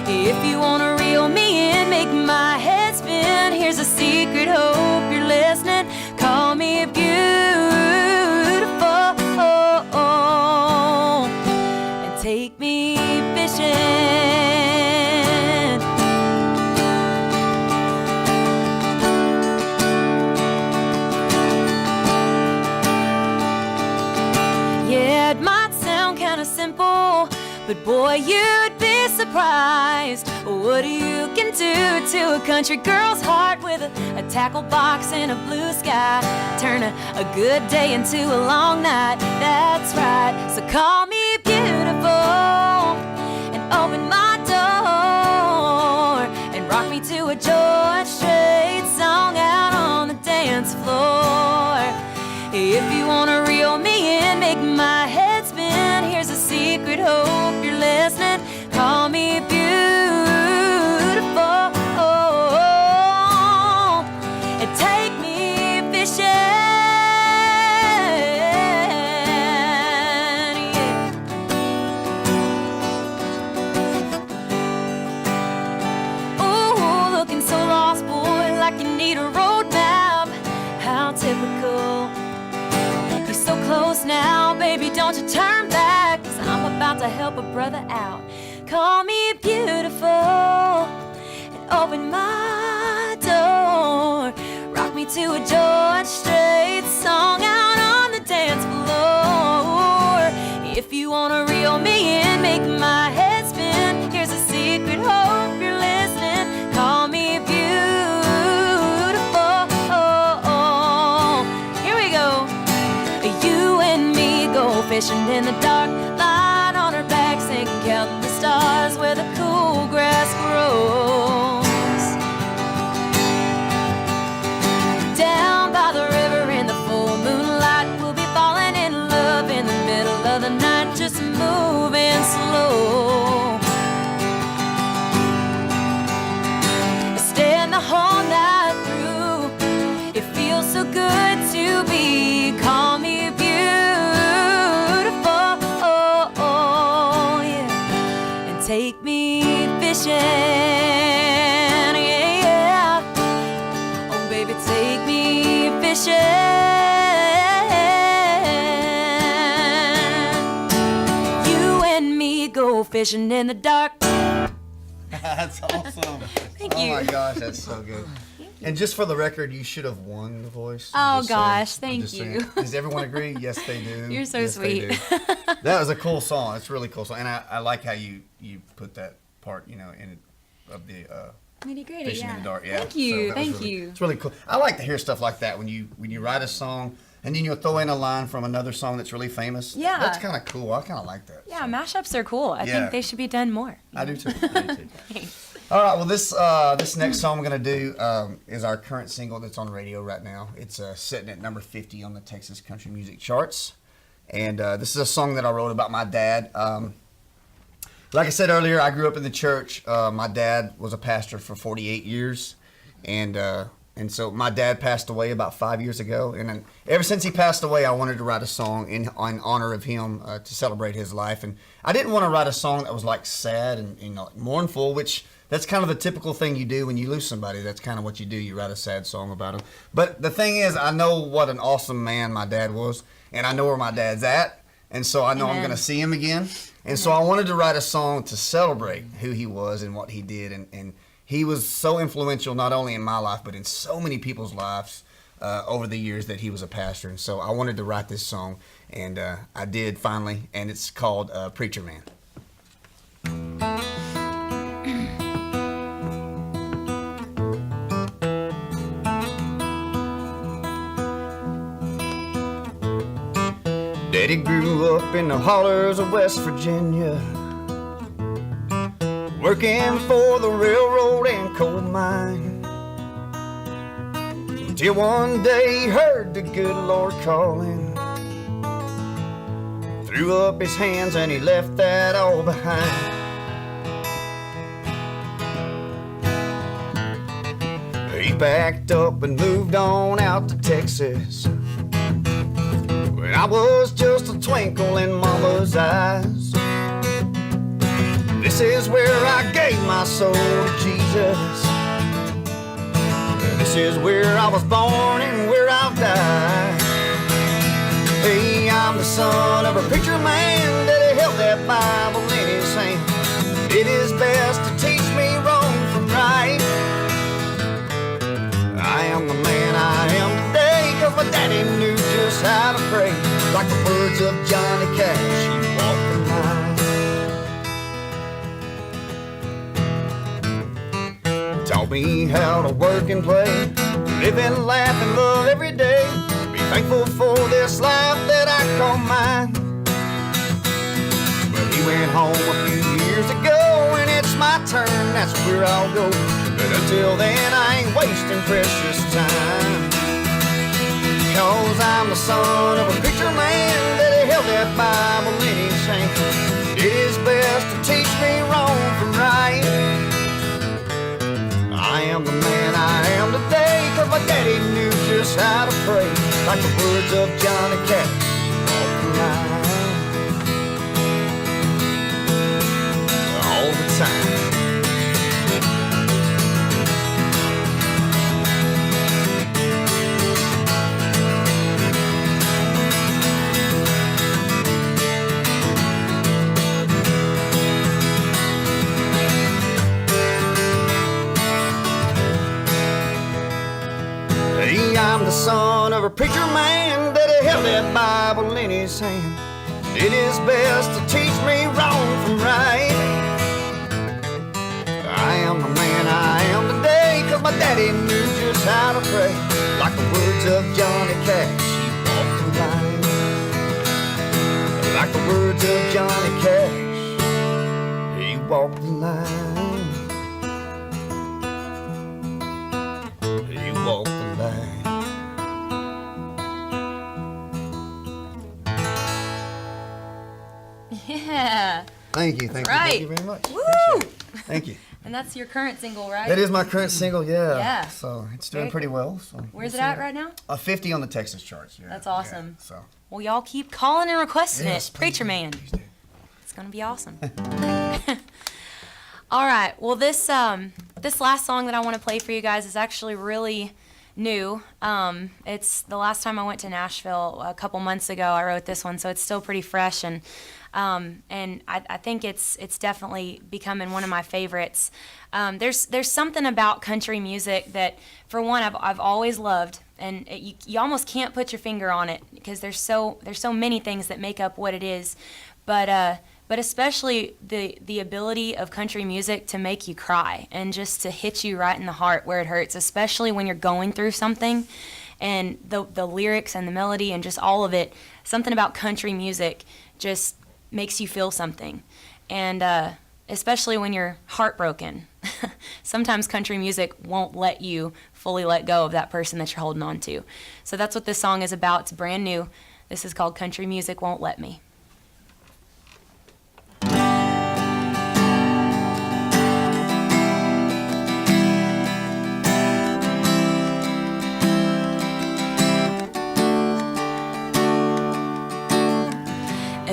If you wanna reel me in, make my head spin, here's a secret, hope you're listening. Call me beautiful and take me fishing. Yeah, it might sound kinda simple, but boy, you'd be surprised what you can do to a country girl's heart with a tackle box and a blue sky. Turn a good day into a long night, that's right. So call me beautiful and open my door and rock me to a George Strait song out on the dance floor. If you wanna reel me in, make my head spin, here's a secret, hope you're listening. Call me beautiful and take me fishing. Yeah. Ooh, looking so lost, boy, like you need a road map. How typical. You're so close now, baby, don't you turn back, 'cause I'm about to help a brother out. Call me beautiful and open my door. Rock me to a George Strait song out on the dance floor. If you wanna reel me in, make my head spin, here's a secret, hope you're listening. Call me beautiful. Here we go. You and me go fishing in the dark, light on her back, singing, counting the stars where the cool grass grows. Down by the river in the full moonlight, we'll be falling in love in the middle of the night, just moving slow. Staying the whole night through, it feels so good to be. Call me beautiful, yeah, and take me fishing, yeah. Oh, baby, take me fishing. You and me go fishing in the dark. That's awesome. Thank Oh you. my gosh, that's so good. And just for the record, you should have won The Voice. Oh, Just saying. gosh, I'm thank just you. saying. Does everyone agree? Yes, they do. You're so Yes, they sweet. do. That was a cool song. It's a really cool song, and I like how you put that part, in of the Nitty-gritty, Fishing in the Dark. Yeah. Thank you, So that was thank really- you. It's really cool. I like to hear stuff like that when you write a song and then you'll throw in a line from another song that's really famous. Yeah. That's kind of cool. I kind of like that. Yeah, mashups are cool. I Yeah. think they should be done more. I do too. All right. Well, this next song we're gonna do is our current single that's on radio right now. It's sitting at number 50 on the Texas country music charts, and this is a song that I wrote about my dad. Like I said earlier, I grew up in the church. My dad was a pastor for 48 years, and And so my dad passed away about 5 years ago, and then ever since he passed away, I wanted to write a song in honor of him to celebrate his life. And I didn't want to write a song that was like sad and mournful, which that's kind of the typical thing you do when you lose somebody. That's kind of what you do. You write a sad song about him. But the thing is, I know what an awesome man my dad was, and I know where my dad's at, and so I know I'm going to see him again. And so I wanted to write a song to celebrate who he was and what he did, and he was so influential not only in my life but in so many people's lives over the years that he was a pastor. And so I wanted to write this song, and I did finally, and it's called Preacher Man. Daddy grew up in the hollers of West Virginia, working for the railroad and coal mine, until one day he heard the good Lord calling, threw up his hands and he left that all behind. He packed up and moved on out to Texas, when I was just a twinkle in Mama's eyes. This is where I gave my soul to Jesus. This is where I was born and where I'll die. Hey, I'm the son of a preacher man that held that Bible in his hand. Did his best to teach me wrong from right. I am the man I am today, 'cause my daddy knew just how to pray. Like the words of Johnny Cash, he walked the line. Taught me how to work and play, live and laugh and love every day. Be thankful for this life that I call mine. But he went home a few years ago, and it's my turn, that's where I'll go. But until then, I ain't wasting precious time. 'Cause I'm the son of a preacher man that held that Bible in his hand. Did his best to teach me wrong from right. I am the man I am today, 'cause my daddy knew just how to pray. Like the words of Johnny Cash, walk the line. All the time. I'm the son of a preacher man that held that Bible in his hand. Did his best to teach me wrong from right. I am the man I am today, 'cause my daddy knew just how to pray. Like the words of Johnny Cash, he walked the line. Like the words of Johnny Cash, he walked the line. He walked the line. Yeah. Thank you, thank Right. you very much. Woo! Appreciate it. Thank you. And that's your current single, right? That is my current single, yeah. Yeah. So it's doing Very pretty cool. well. So Where's we'll it see. at right now? 50 on the Texas charts. Yeah. That's awesome. Yeah, so Well, y'all keep calling and requesting Yes, it. Preacher please, Man. please do. It's gonna be awesome. All right. Well, this last song that I want to play for you guys is actually really new. It's the last time I went to Nashville a couple months ago. I wrote this one, so it's still pretty fresh, and I think it's definitely becoming one of my favorites. There's something about country music that, for one, I've always loved, and you almost can't put your finger on it because there's so many things that make up what it is, but especially the ability of country music to make you cry and just to hit you right in the heart where it hurts, especially when you're going through something. And the lyrics and the melody and just all of it, something about country music just makes you feel something. And especially when you're heartbroken. Sometimes country music won't let you fully let go of that person that you're holding on to. So that's what this song is about. It's brand new. This is called Country Music Won't Let Me.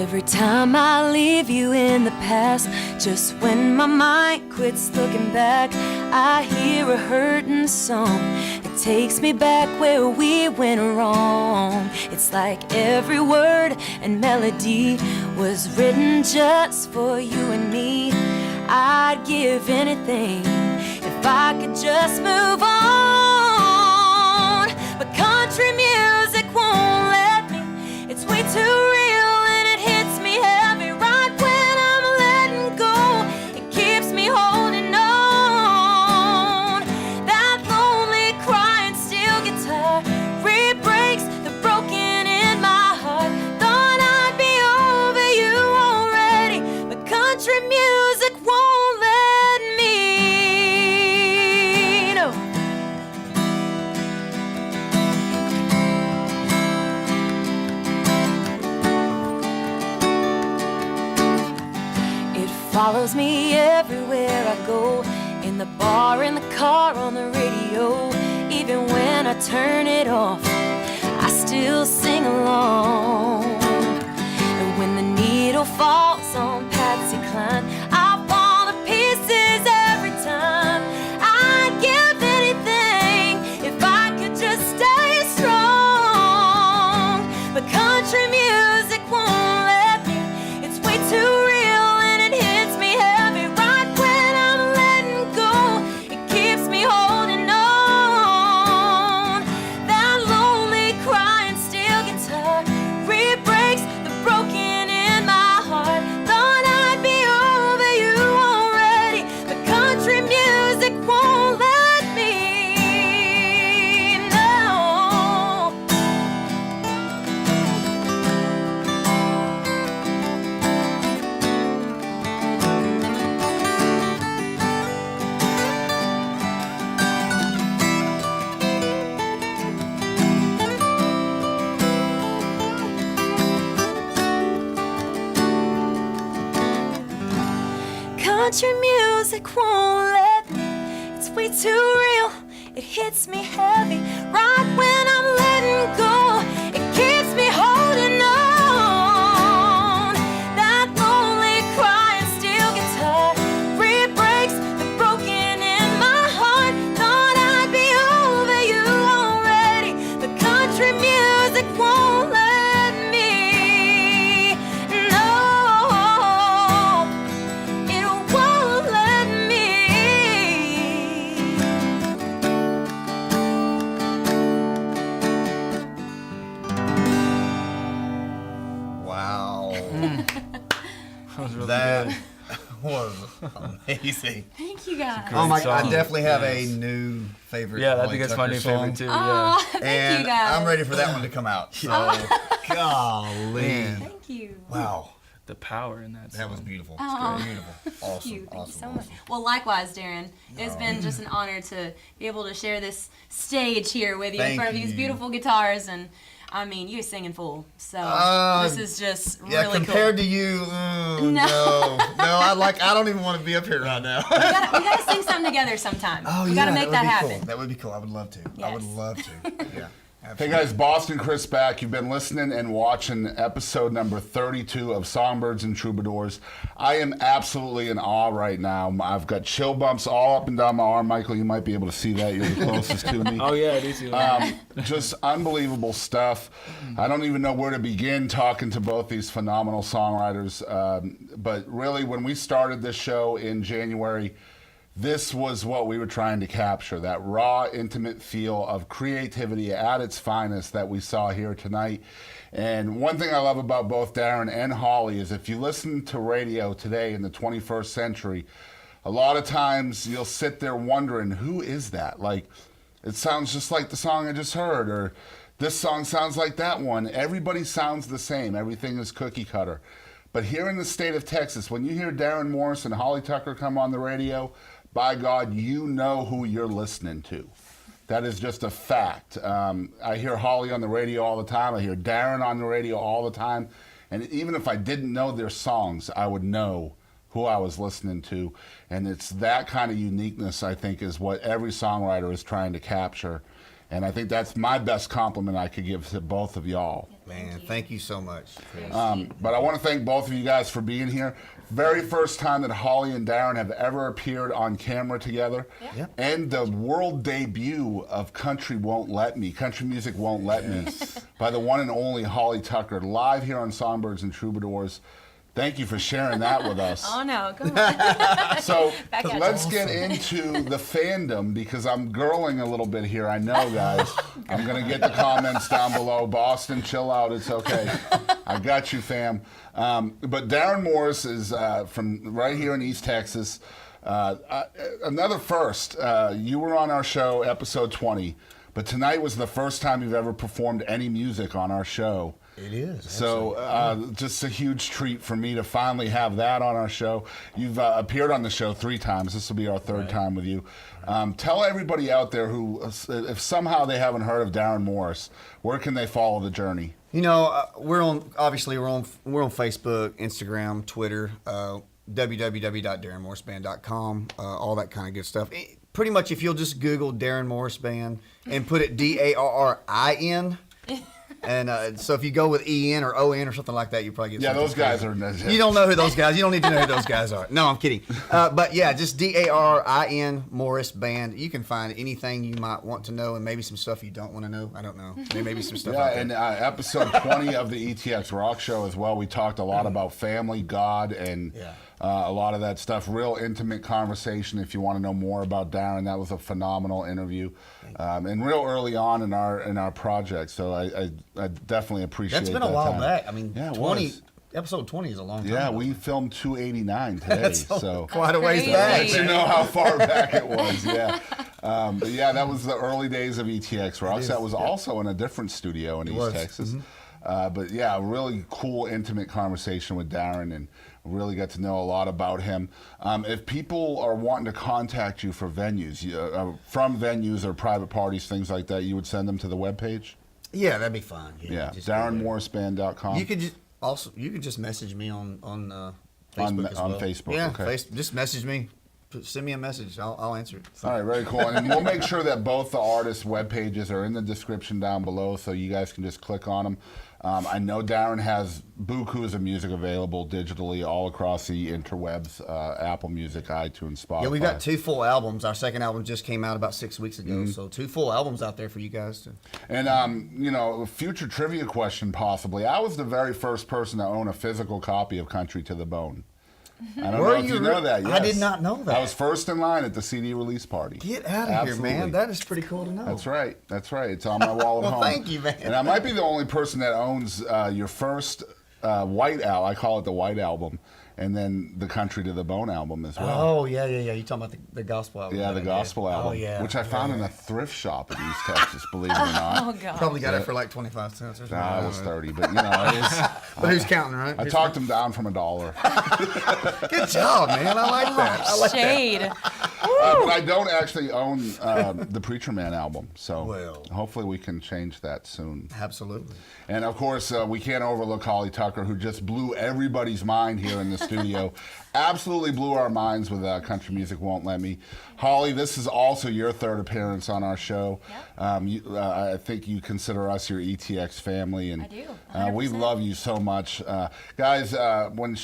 Every time I leave you in the past, just when my mind quits looking back, I hear a hurting song. It takes me back where we went wrong. It's like every word and melody was written just for you and me. I'd give anything if I could just move on. But country music won't let me. It's way too real and it hits me heavy right when I'm letting go. It keeps me holding on. That lonely crying steel guitar re-breaks the broken in my heart. Thought I'd be over you already, but country music won't let me. No. It follows me everywhere I go, in the bar, in the car, on the radio. Even when I turn it off, I still sing along. And when the needle falls on Patsy Cline, I fall to pieces every time. I'd give anything if I could just stay strong. But country music won't let me. It's way too real and it hits me heavy right when I'm letting go. It keeps me holding on. That lonely crying steel guitar re-breaks the broken in my heart. Thought I'd be over you already, but country music won't let me. No. Country music won't let me. It's way too real. It hits me heavy right when I'm letting go. It keeps me holding on. That lonely crying steel guitar re-breaks the broken in my heart. Thought I'd be over you already, but country music won't let me. No. It won't let me. Wow. That was really That good. was amazing. Thank you guys. Oh my! I song. definitely have Yes. a new favorite. Yeah, I Holly think that's my Tucker new song. favorite too. Oh, thank And you guys. I'm ready for that one to come out. So, golly, Thank you. wow, The power in that song. that was beautiful. Oh. Beautiful, awesome, Thank you. Thank awesome, you so much. awesome. Well, likewise, Darrin. It's been just an honor to be able to share this stage here with you in Thank front of these you. beautiful guitars. And I mean, you're singing full. So this is just Yeah, really compared cool. to you, No. no. I don't even want to be up here right now. We gotta sing something together sometime. Oh, we yeah, gotta make that would be happen. Cool. That would be cool. I would love to. I would Yes. love to. Yeah. Hey Absolutely. guys, Boston Chris back. You've been listening and watching episode number 32 of Songbirds and Troubadours. I am absolutely in awe right now. I've got chill bumps all up and down my arm. Michael, you might be able to see that. You're the closest to me. Oh yeah, it is. Just unbelievable stuff. I don't even know where to begin talking to both these phenomenal songwriters. But really, when we started this show in January, this was what we were trying to capture, that raw, intimate feel of creativity at its finest that we saw here tonight. And one thing I love about both Darrin and Holly is if you listen to radio today in the 21st century, a lot of times you'll sit there wondering, who is that? Like, it sounds just like the song I just heard, or this song sounds like that one. Everybody sounds the same. Everything is cookie cutter. But here in the state of Texas, when you hear Darrin Morris and Holly Tucker come on the radio, by God, you know who you're listening to. That is just a fact. I hear Holly on the radio all the time. I hear Darrin on the radio all the time. And even if I didn't know their songs, I would know who I was listening to. And it's that kind of uniqueness, I think, is what every songwriter is trying to capture. And I think that's my best compliment I could give to both of y'all. Man, thank you so much. But I want to thank both of you guys for being here. Very first time that Holly and Darrin have ever appeared on camera together. Yeah. And the world debut of Country Music Won't Let Me, by the one and only Holly Tucker, live here on Songbirds and Troubadours. Thank you for sharing that with us. Oh no, come on. So Back at let's you. get into the fandom, because I'm girling a little bit here. I know, guys. I'm going to get the comments down below. Boston, chill out. It's okay. I got you, fam. But Darrin Morris is from right here in East Texas. Another first. You were on our show, episode 20. But tonight was the first time you've ever performed any music on our show. It is. So just a huge treat for me to finally have that on our show. You've appeared on the show 3 times. This will be our 3rd time with you. Tell everybody out there who, if somehow they haven't heard of Darrin Morris, where can they follow the journey? You know, we're on Facebook, Instagram, Twitter, www.darrinmorrisband.com, all that kind of good stuff. Pretty much, if you'll just Google Darrin Morris Band and put it Darrin. And so if you go with EN or ON or something like that, you probably get Those guys crazy. are... You don't know who those guys... You don't need to know who those guys are. No, I'm kidding. But yeah, just Darrin Morris Band. You can find anything you might want to know, and maybe some stuff you don't want to know. I don't know. Maybe some stuff out there. And episode 20 of the ETX ROCKS Show as well, we talked a lot about family, God, and... a lot of that stuff, real intimate conversation. If you want to know more about Darrin, that was a phenomenal interview, and real early on in our project. So I definitely appreciate that. That's been a while time. back. I mean, yeah, episode 20 is a long time. Yeah, ago. we filmed 289 today, That's so quite a ways Crazy. back. you know how far back it was. Yeah, but yeah, that was the early days of ETX ROCKS. That was also in a different studio in East Texas. But yeah, a really cool, intimate conversation with Darrin, and really got to know a lot about him. If people are wanting to contact you for venues, from venues or private parties, things like that, you would send them to the webpage? Yeah, that'd be fine. Yeah, just DarrinMorrisBand.com. You could just message me on Facebook as well. On Facebook, yeah, okay. Just message me. Send me a message. I'll answer it. All right, very cool. And we'll make sure that both the artists' web pages are in the description down below, so you guys can just click on them. I know Darrin has bukus of music available digitally all across the interwebs, Apple Music, iTunes, Spotify. Yeah, we got 2 full albums. Our second album just came out about 6 weeks ago, so 2 full albums out there for you guys to. And a future trivia question possibly. I was the very first person to own a physical copy of Country to the Bone. I don't know if you know that. Yes. I did not know that. I was first in line at the CD release party. Get out of here, man. That is pretty cool to know. That's right. That's right. It's on my wall at Well, home. thank you, man. And I might be the only person that owns your first White Album. I call it the White Album. And then the Country to the Bone album as well. Oh, yeah. You're talking about the gospel album. Yeah, the gospel album. Oh, yeah. Which I found in a thrift shop in East Texas, believe it or not. Oh god. Probably got it for like 25 cents or something. Nah, it was 30, but you know, it was, But who's counting, right? I talked him down from $1. Good job, man. I like that. I like Shade. But I don't actually own the Preacher Man album, so Well. hopefully we can change that soon. that. Absolutely. And of course, we can't overlook Holly Tucker, who just blew everybody's mind here in the studio. Absolutely blew our minds with Country Music Won't Let Me. Holly, this is also your 3rd appearance on our show. Yep. I think you consider us your ETX family, and I do, we 100%. love you so much. Guys, when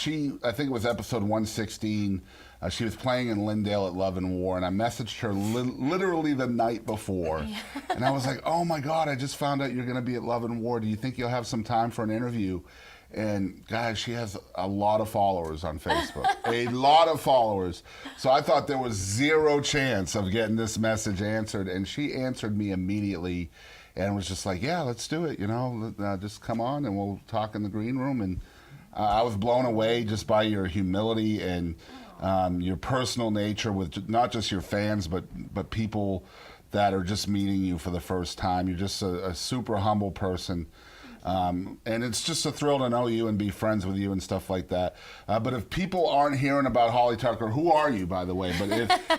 I think it was episode 116, she was playing in Lindale at Love and War, and I messaged her literally the night before. And I was like, oh my God, I just found out you're going to be at Love and War. Do you think you'll have some time for an interview? And guys, she has a lot of followers on Facebook, a lot of followers. So I thought there was 0 chance of getting this message answered. And she answered me immediately and was just like, yeah, let's do it. You know, just come on and we'll talk in the green room. And I was blown away just by your humility and your personal nature with not just your fans, but people that are just meeting you for the first time. You're just a super humble person. And it's just a thrill to know you and be friends with you and stuff like that. But if people aren't hearing about Holly Tucker, who are you, by the way? But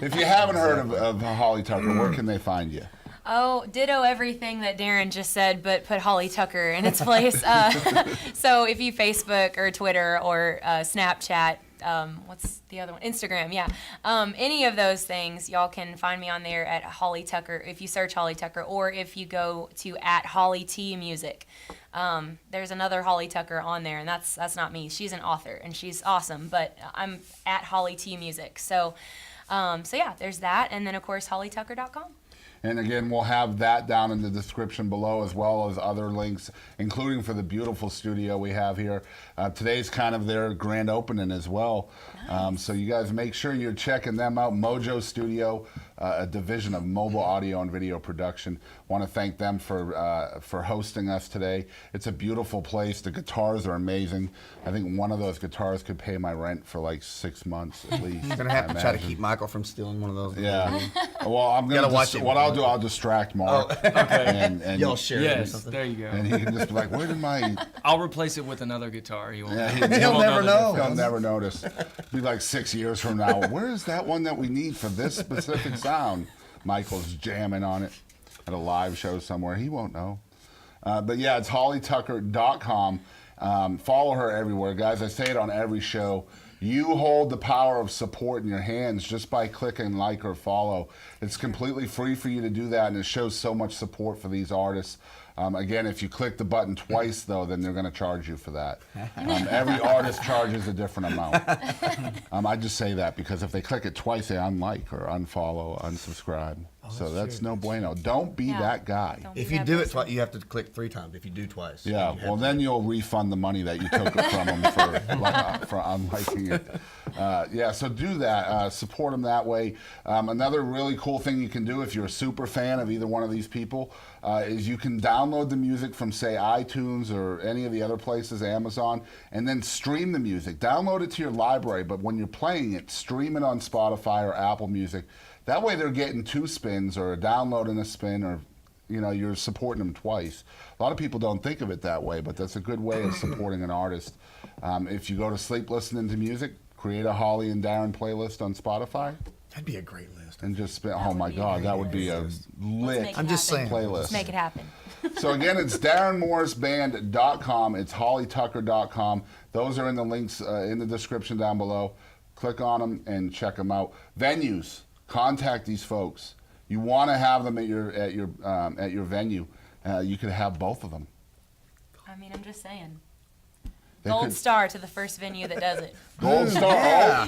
if you haven't heard of Holly Tucker, where can they find you? Oh, ditto everything that Darrin just said, but put Holly Tucker in its place. So if you Facebook or Twitter or Snapchat, what's the other one? Instagram, yeah. Any of those things, y'all can find me on there at Holly Tucker if you search Holly Tucker, or if you go to at Holly T Music. There's another Holly Tucker on there, and that's not me. She's an author, and she's awesome, but I'm at Holly T Music. So yeah, there's that, and then of course hollytucker.com. And again, we'll have that down in the description below, as well as other links, including for the beautiful studio we have here. Today's kind of their grand opening as well. Nice. So you guys make sure you're checking them out. Mojo Studio, a division of mobile audio and video production. Want to thank them for hosting us today. It's a beautiful place. The guitars are amazing. I think one of those guitars could pay my rent for like 6 months at least. You're gonna have to try to keep Michael from stealing one of those. Yeah. Well, I'm gonna watch it. What I'll do, I'll distract Mark. Okay. And Y'all share it or Yes, something. there you go. and he can just be like, "Where did my?" I'll replace it with another guitar. He won't. Yeah, He'll won't never the know. difference. He'll never notice. Be like 6 years from now. Where is that one that we need for this specific sound? Michael's jamming on it at a live show somewhere. He won't know. But yeah, it's hollytucker.com. Follow her everywhere, guys. I say it on every show. You hold the power of support in your hands just by clicking like or follow. It's completely free for you to do that, and it shows so much support for these artists. Again, if you click the button twice, though, then they're going to charge you for that. Every artist charges a different amount. I just say that because if they click it twice, they unlike or unfollow, unsubscribe. So that's no bueno. Don't be that guy. Don't be If you that do it person. twice, you have to click 3 times. If you do twice, Yeah, well, then you'll refund the money that you took from them for unliking it. Yeah, so do that. Support them that way. Another really cool thing you can do if you're a super fan of either one of these people is you can download the music from, say, iTunes or any of the other places, Amazon, and then stream the music. Download it to your library, but when you're playing it, stream it on Spotify or Apple Music. That way they're getting 2 spins, or a download and a spin, or you're supporting them twice. A lot of people don't think of it that way, but that's a good way of supporting an artist. If you go to sleep listening to music, create a Holly and Darrin playlist on Spotify that'd be a great list. and just spin. That Oh would my be a God, great that would be a Let's lit make it I'm just happen. saying. playlist. Let's make it happen. So again, it's DarrinMorrisBand.com. It's HollyTucker.com. Those are in the links in the description down below. Click on them and check them out. Venues. Contact these folks. You want to have them at your venue. You could have both of them. I mean, I'm just saying. They Gold could- star to the first venue that does it. Gold star.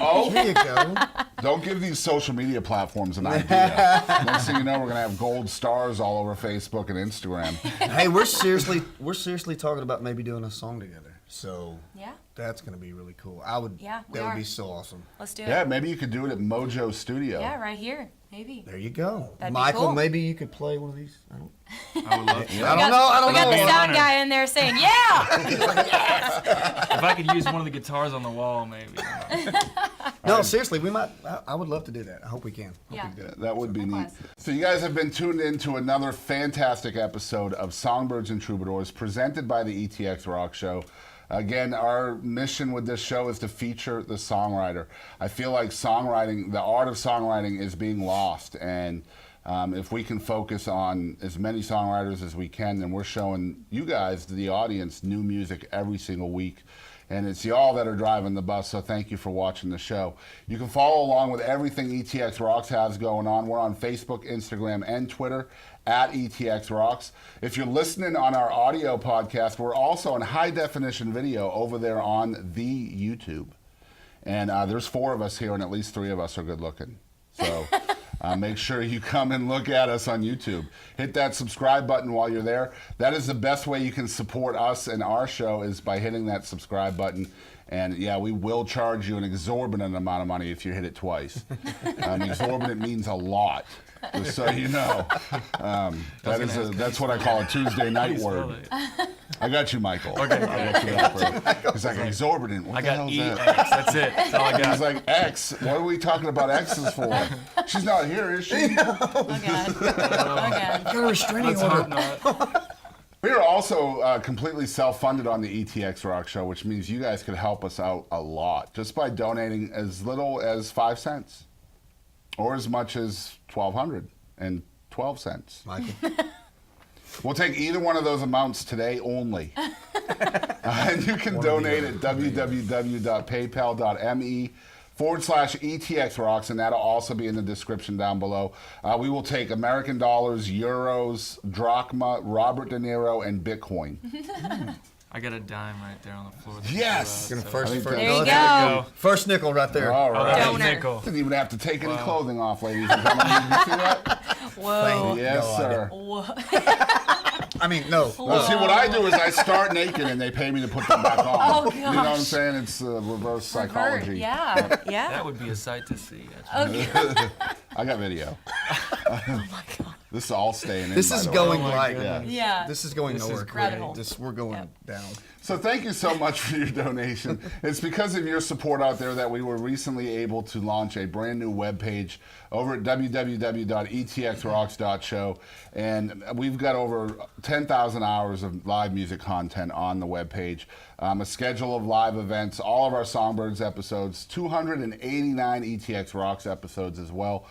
Oh, There you go. don't give these social media platforms an idea. Next thing you know, we're gonna have gold stars all over Facebook and Instagram. Hey, we're seriously talking about maybe doing a song together. So Yeah, that's gonna be really cool. Yeah, we That would are. be so awesome. let's do it. Yeah, maybe you could do it at Mojo Studio. Yeah, right here, maybe. There you go. That'd be Michael, cool. maybe you could play one of these. I would love to. I don't know. We got the know. sound guy in there saying, "Yeah." If I could use one of the guitars on the wall, maybe. No, seriously, we might. I would love to do that. I hope we can. Yeah. Yeah, that would be neat. Likewise. So you guys have been tuned in to another fantastic episode of Songbirds and Troubadours presented by the ETX ROCKS Show. Again, our mission with this show is to feature the songwriter. I feel like songwriting, the art of songwriting is being lost, and if we can focus on as many songwriters as we can, then we're showing you guys, the audience, new music every single week. And it's y'all that are driving the bus, so thank you for watching the show. You can follow along with everything ETX Rocks has going on. We're on Facebook, Instagram, and Twitter at ETX Rocks. If you're listening on our audio podcast, we're also in high-definition video over there on the YouTube. And there's 4 of us here, and at least 3 of us are good-looking. So make sure you come and look at us on YouTube. Hit that subscribe button while you're there. That is the best way you can support us and our show, is by hitting that subscribe button. And yeah, we will charge you an exorbitant amount of money if you hit it twice. Exorbitant means a lot, just so you know. That's what I call a Tuesday night word. I got you, Michael. Okay. I got you that word. He's like, exorbitant. What I the got hell is EX. that? That's it. That's all I He's got. like, X. What are we talking about X's for? She's not here, is she? Oh God. Oh God. Got a restraining Let's order. hope not. We are also completely self-funded on the ETX Rock Show, which means you guys could help us out a lot just by donating as little as 5 cents or as much as $1,200 and 12 cents. Michael. We'll take either one of those amounts today only. And you can donate at www.paypal.me/ETX ROCKS, and that'll also be in the description down below. We will take American dollars, euros, drachma, Robert De Niro, and Bitcoin. I got a dime right there on the floor. Yes! Gonna I first, think first, There you Go. go. first nickel right there. All right. Donor. Nickel. Didn't even have to take any clothing off, ladies and gentlemen. Did you see that? Whoa. Yes, No, I sir. Whoa. I mean, no. Well, see, what I do is I start naked and they pay me to put them back on. Oh, You know what I'm gosh. saying? It's reverse psychology. Yeah. Yeah. That would be a sight to see. Actually. Okay. I got video. Oh my God. This is all staying in. This by is the way. going Oh my like, goodness. Yeah. this is going This is nowhere. great. Rabbit hole. We're going Yep. down. So thank you so much for your donation. It's because of your support out there that we were recently able to launch a brand new webpage over at www.etxrocks.show. And we've got over 10,000 hours of live music content on the webpage. A schedule of live events, all of our Songbirds episodes, 289 ETX Rocks episodes as well.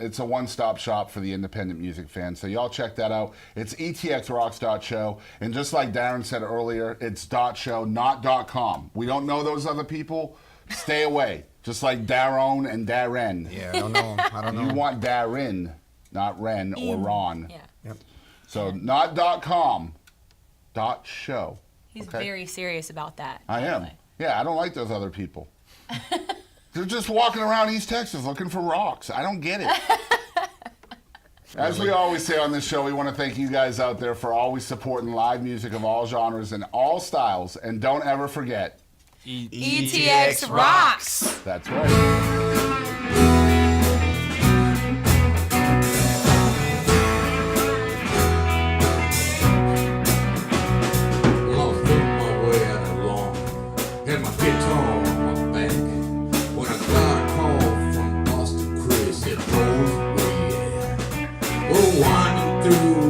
It's a one-stop shop for the independent music fan. So y'all check that out. It's etxrocks.show. And just like Darrin said earlier, it's .show, not .com. We don't know those other people. Stay away. Just like Darrin and Darrin. Yeah, I don't know. I don't know. You want Darrin, not Ren or Ron. Yeah. Yep. So not .com, .show. He's Okay. very serious about that. I by the am. way. Yeah, I don't like those other people. They're just walking around East Texas looking for rocks. I don't get it. As we always say on this show, we want to thank you guys out there for always supporting live music of all genres and all styles. And don't ever forget, ETX rocks. that's right. Lost my way out along, had my guitar on my back. When I got a call from Austin Chris, it rose way. We're winding through